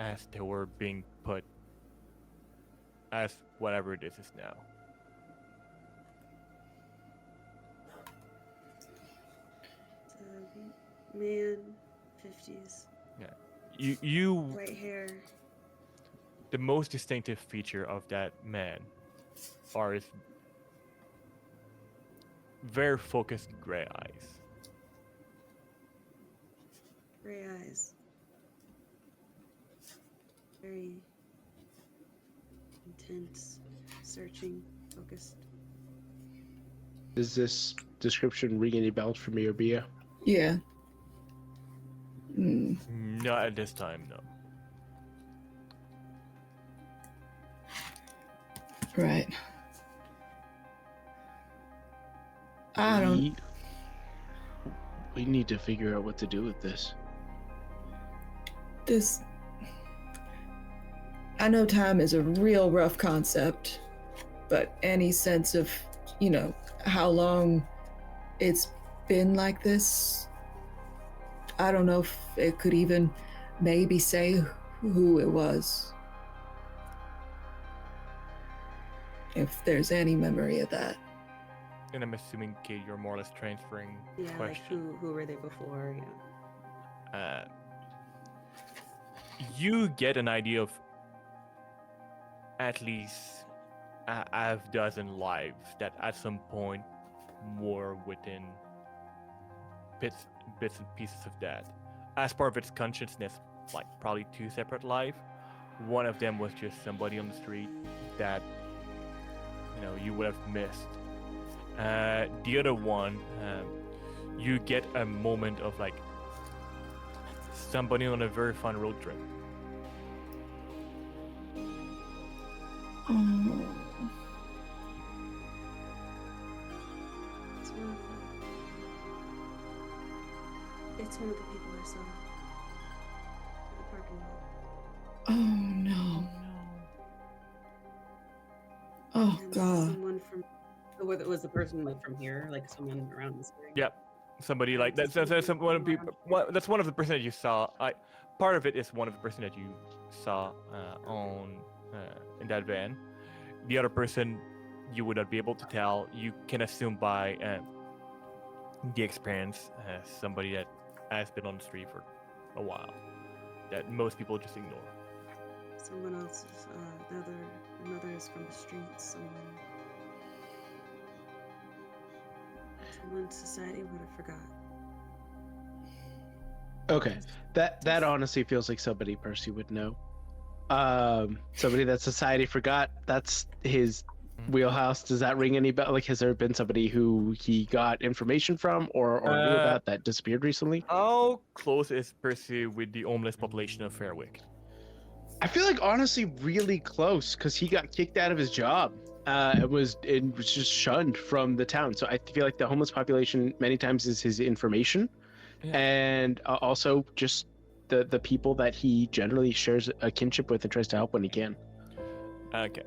as they were being put as whatever this is now. Man, 50s. Yeah. You White hair. The most distinctive feature of that man are his very focused gray eyes. Gray eyes. Very intense, searching, focused. Does this description ring any bells for me or Bia? Yeah. Not at this time, no. Right. I don't. We need to figure out what to do with this. I know time is a real rough concept, but any sense of, how long it's been like this? I don't know if it could even maybe say who it was. If there's any memory of that. And I'm assuming, Kate, you're more or less transferring the Yeah, question. like who were they before? Yeah. You get an idea of at least a half dozen lives that at some point were within bits and pieces of that. As part of its consciousness, like probably 2 separate lives. One of them was just somebody on the street that you would have missed. The other one, you get a moment of like somebody on a very fun road trip. It's one of the people I saw. Oh no. Oh And god. someone from, whether it was the person like from here, like someone around this area. Yep. Somebody like that's one of people. That's one of the person that you saw. Part of it is one of the person that you saw on in that van. The other person you would not be able to tell. You can assume by the experience, somebody that has been on the street for a while, that most people just ignore. Someone else is another is from the streets. Someone society would have forgot. Okay, that honestly feels like somebody Percy would know. Somebody that society forgot. That's his wheelhouse. Does that ring any bell? Like, has there been somebody who he got information from or knew about that disappeared recently? How close is Percy with the homeless population of Fairwick? I feel like honestly really close because he got kicked out of his job. It was just shunned from the town. So I feel like the homeless population many times is his information, and also just the people that he generally shares a kinship with and tries to help when he can. Okay.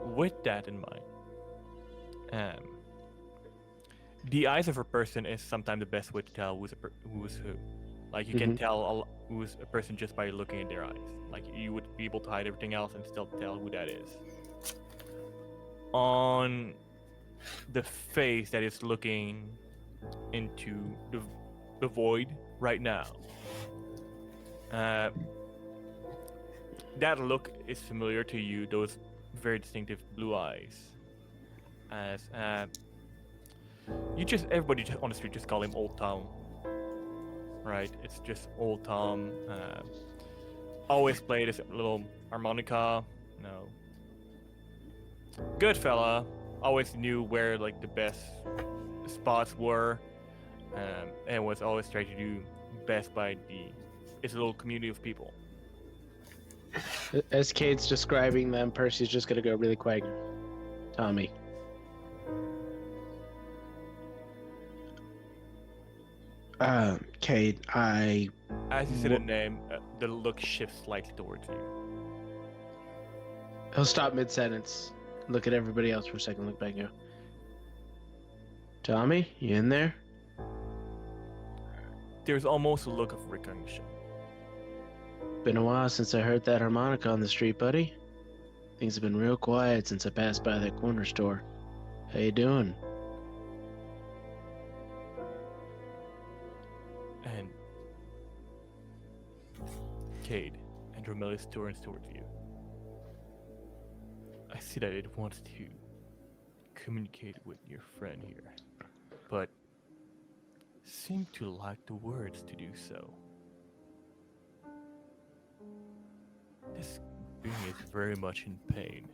With that in mind, the eyes of a person is sometimes the best way to tell who's who. Like you can tell who's a person just by looking at their eyes. Like you would be able to hide everything else and still tell who that is. On the face that is looking into the void right now, that look is familiar to you. Those very distinctive blue eyes. As everybody just on the street just call him Old Tom. Right, it's just Old Tom. Always played his little harmonica. No, good fella. Always knew where like the best spots were, and was always trying to do best by his little community of people. As Cade's describing them, Percy's just gonna go really quick. Tommy. Cade, As you say the name, the look shifts slightly towards you. He'll stop mid-sentence, look at everybody else for a second, look back and go, Tommy, you in there? There's almost a look of recognition. Been a while since I heard that harmonica on the street, buddy. Things have been real quiet since I passed by that corner store. How you doing? And Cade, and Romelius turns towards you. I see that it wants to communicate with your friend here, but seem to lack the words to do so. This being is very much in pain.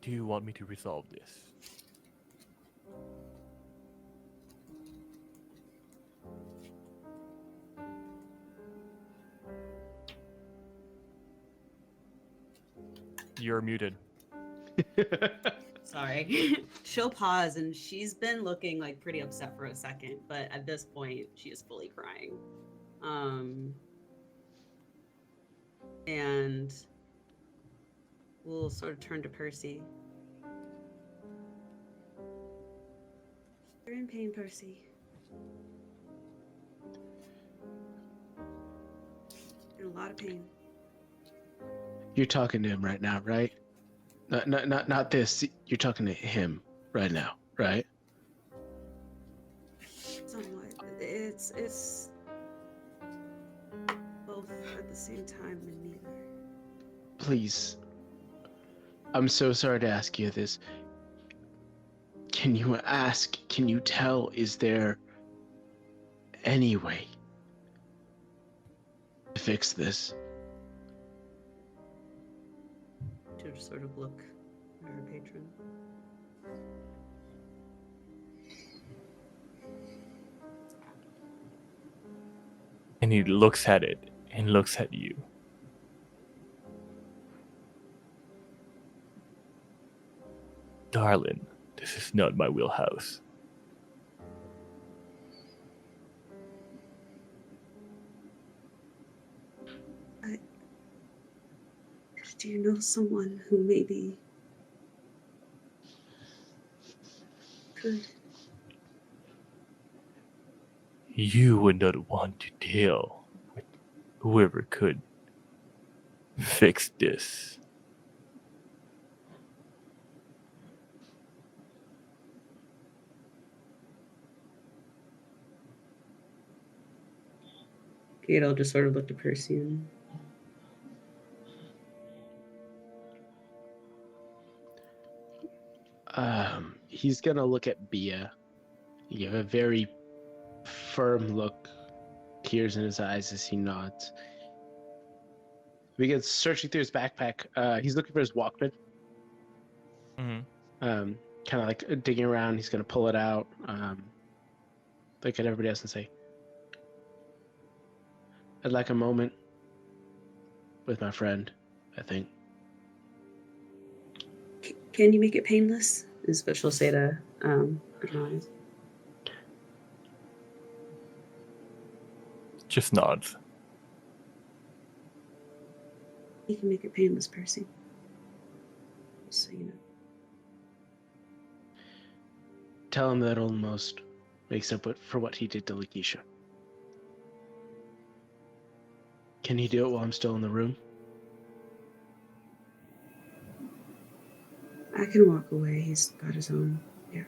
Do you want me to resolve this? You're muted. Sorry. She'll pause, and she's been looking like pretty upset for a second, but at this point, she is fully crying. And we'll sort of turn to Percy. You're in pain, Percy. You're in a lot of pain. You're talking to him right now, right? Not this. You're talking to him right now, right? Somewhat. It's both at the same time and neither. Please. I'm so sorry to ask you this. Can you tell, is there any way to fix this? To just sort of look at her patron. And he looks at it and looks at you. Darling, this is not my wheelhouse. Do you know someone who maybe could? You would not want to deal with whoever could fix this. Gato just sort of looked at Percy and He's gonna look at Bia. You have a very firm look, tears in his eyes as he nods. He begins searching through his backpack. He's looking for his Walkman. Mm-hmm. Kind of like digging around. He's gonna pull it out. Look at everybody else and say, "I'd like a moment with my friend, I think." can you make it painless? Is what she'll say to Granaz. Just nods. You can make it painless, Percy. So you know. Tell him that almost makes up for what he did to Lakeisha. Can he do it while I'm still in the room? I can walk away. He's got his own. Yeah.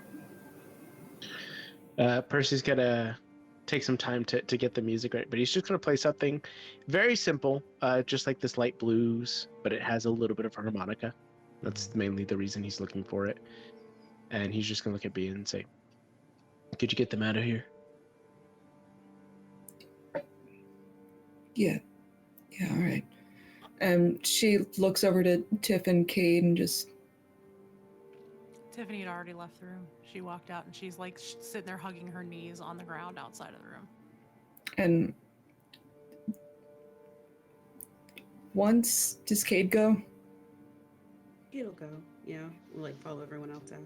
Percy's gonna take some time to get the music right, but he's just gonna play something very simple, just like this light blues, but it has a little bit of harmonica. That's mainly the reason he's looking for it. And he's just gonna look at Bea and say, "Could you get them out of here?" Yeah. Yeah, all right. She looks over to Tiff and Cade and just, Tiffany had already left the room. She walked out and she's like sitting there hugging her knees on the ground outside of the room. and once does Cade go? It'll go. Yeah. We'll like follow everyone else out.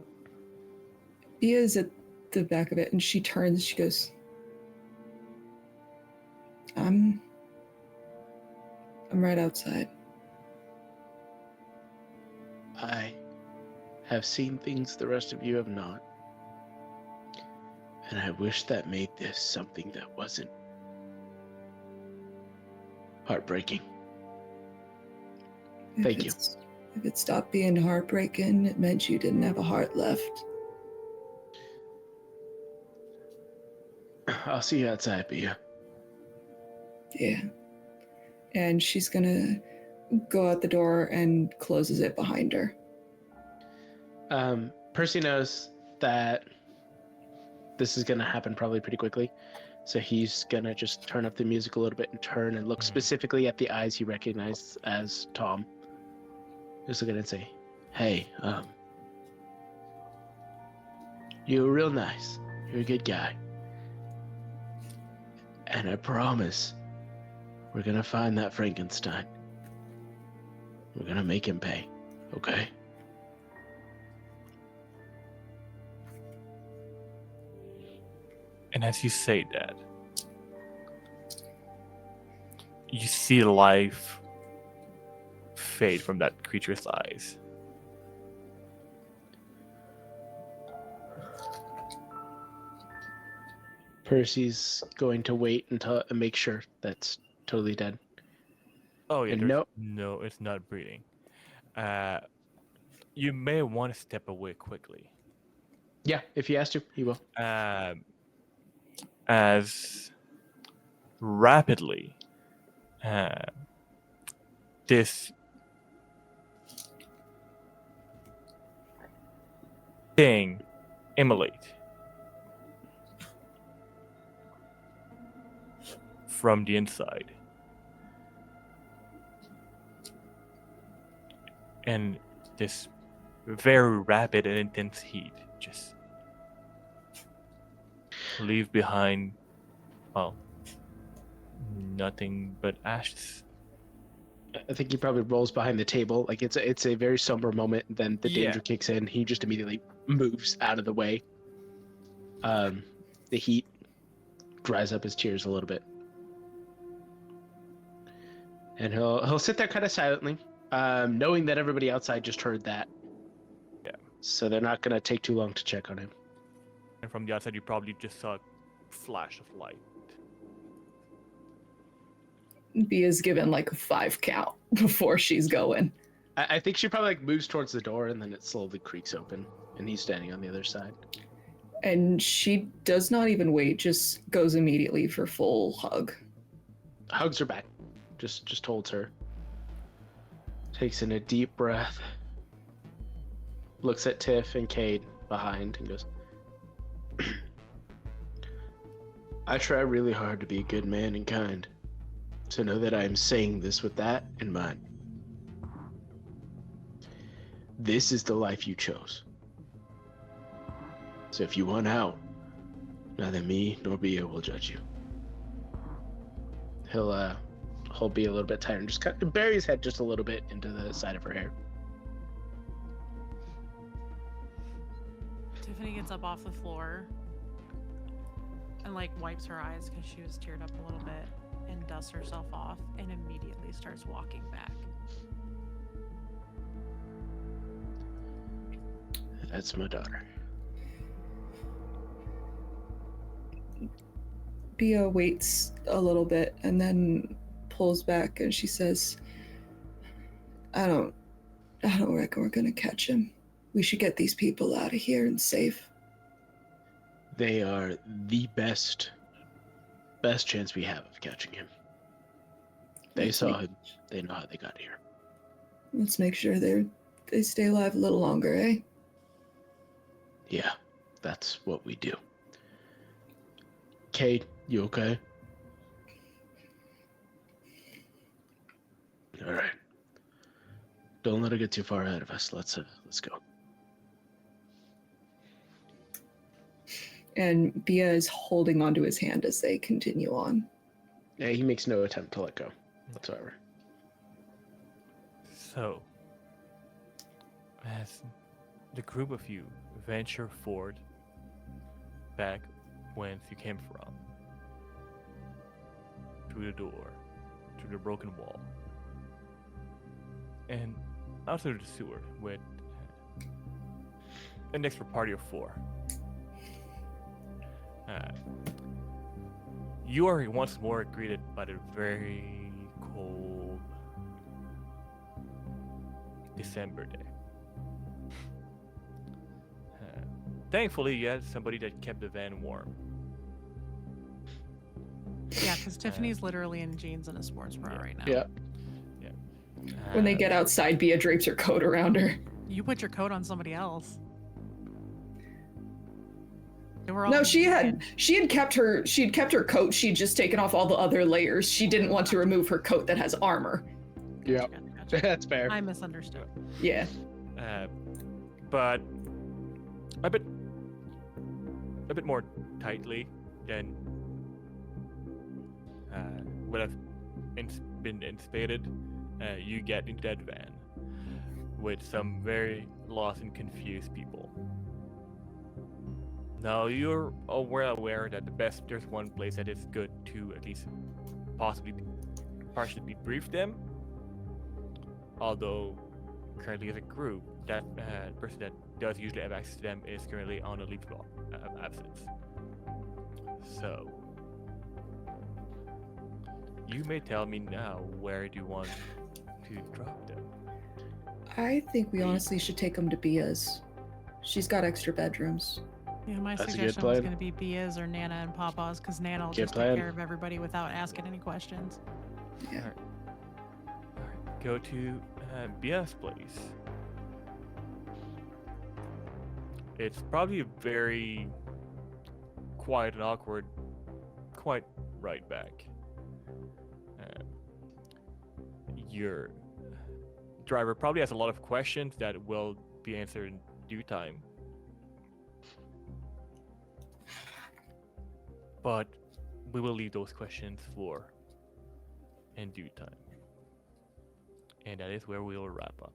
Bia's at the back of it and she turns, she goes, I'm right outside. I have seen things the rest of you have not. And I wish that made this something that wasn't heartbreaking. Thank you. If it stopped being heartbreaking, it meant you didn't have a heart left. I'll see you outside, Bea. Yeah. And she's gonna go out the door and closes it behind her. Percy knows that this is gonna happen probably pretty quickly, so he's gonna just turn up the music a little bit and turn and look specifically at the eyes he recognized as Tom. Just look at it and say, "Hey, you were real nice. You're a good guy. And I promise we're gonna find that Frankenstein. We're gonna make him pay, okay?" And as you say that, you see life fade from that creature's eyes. Percy's going to wait until make sure that's totally dead. Oh yeah, And no, it's not breathing. You may want to step away quickly. Yeah, if he has to, he will. As rapidly this thing immolate from the inside, and this very rapid and intense heat just leave behind, well, nothing but ashes. I think he probably rolls behind the table. Like it's a very somber moment. Then the danger Yeah. kicks in. He just immediately moves out of the way. The heat dries up his tears a little bit, and he'll sit there kind of silently, knowing that everybody outside just heard that. Yeah. So they're not gonna take too long to check on him. And from the outside, you probably just saw a flash of light. Bia's given like a 5 count before she's going. I think she probably like moves towards the door and then it slowly creaks open, and he's standing on the other side. And she does not even wait, just goes immediately for full hug. Hugs her back, just holds her. Takes in a deep breath. Looks at Tiff and Cade behind and goes, I try really hard to be a good man and kind. So know that I am saying this with that in mind. This is the life you chose. So if you want out, neither me nor Bia will judge you. He'll hold Bia a little bit tighter and just bury his head just a little bit into the side of her hair. Tiffany gets up off the floor and like wipes her eyes because she was teared up a little bit and dusts herself off and immediately starts walking back. That's my daughter. Bia waits a little bit and then pulls back and she says, I don't reckon we're gonna catch him. We should get these people out of here and safe. They are the best chance we have of catching him. They saw him. They know how they got here. Let's make sure they stay alive a little longer, eh? Yeah, that's what we do. Kate, you okay? All right. Don't let it get too far ahead of us. Let's go. And Bia is holding onto his hand as they continue on. Yeah, he makes no attempt to let go whatsoever. So, as the group of you venture forward back whence you came from, through the door, through the broken wall, and out through the sewer with an extra party of 4. You are once more greeted by the very cold December day. Thankfully, you had somebody that kept the van warm. Yeah, because Tiffany's literally in jeans and a sports bra right now. Yeah. When they get outside, Bia drapes her coat around her. You put your coat on somebody else. They were all No, she had kept her coat. She'd just taken off all the other layers. She didn't want to remove her coat that has armor. Yep. Gotcha. That's fair. I misunderstood. Yeah. But a bit more tightly than would have been anticipated. You get into that van with some very lost and confused people. Now you're aware that there's one place that is good to at least partially debrief them. Although currently as a group, that person that does usually have access to them is currently on a leave of absence. So you may tell me now where do you want to drop them. I think we honestly should take them to Bia's. She's got extra bedrooms. Yeah, my That's a good suggestion was plan. going to be Bia's or Nana and Papa's because Nana will Good just plan. take care of everybody without asking any questions. Yeah. Alright. Go to Bia's place. It's probably a very quiet and awkward, quite right back. Your driver probably has a lot of questions that will be answered in due time. But we will leave those questions for in due time. And that is where we will wrap up.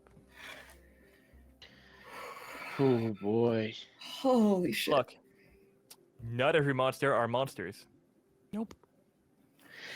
Oh boy. Holy shit. Look, not every monster are monsters. Nope.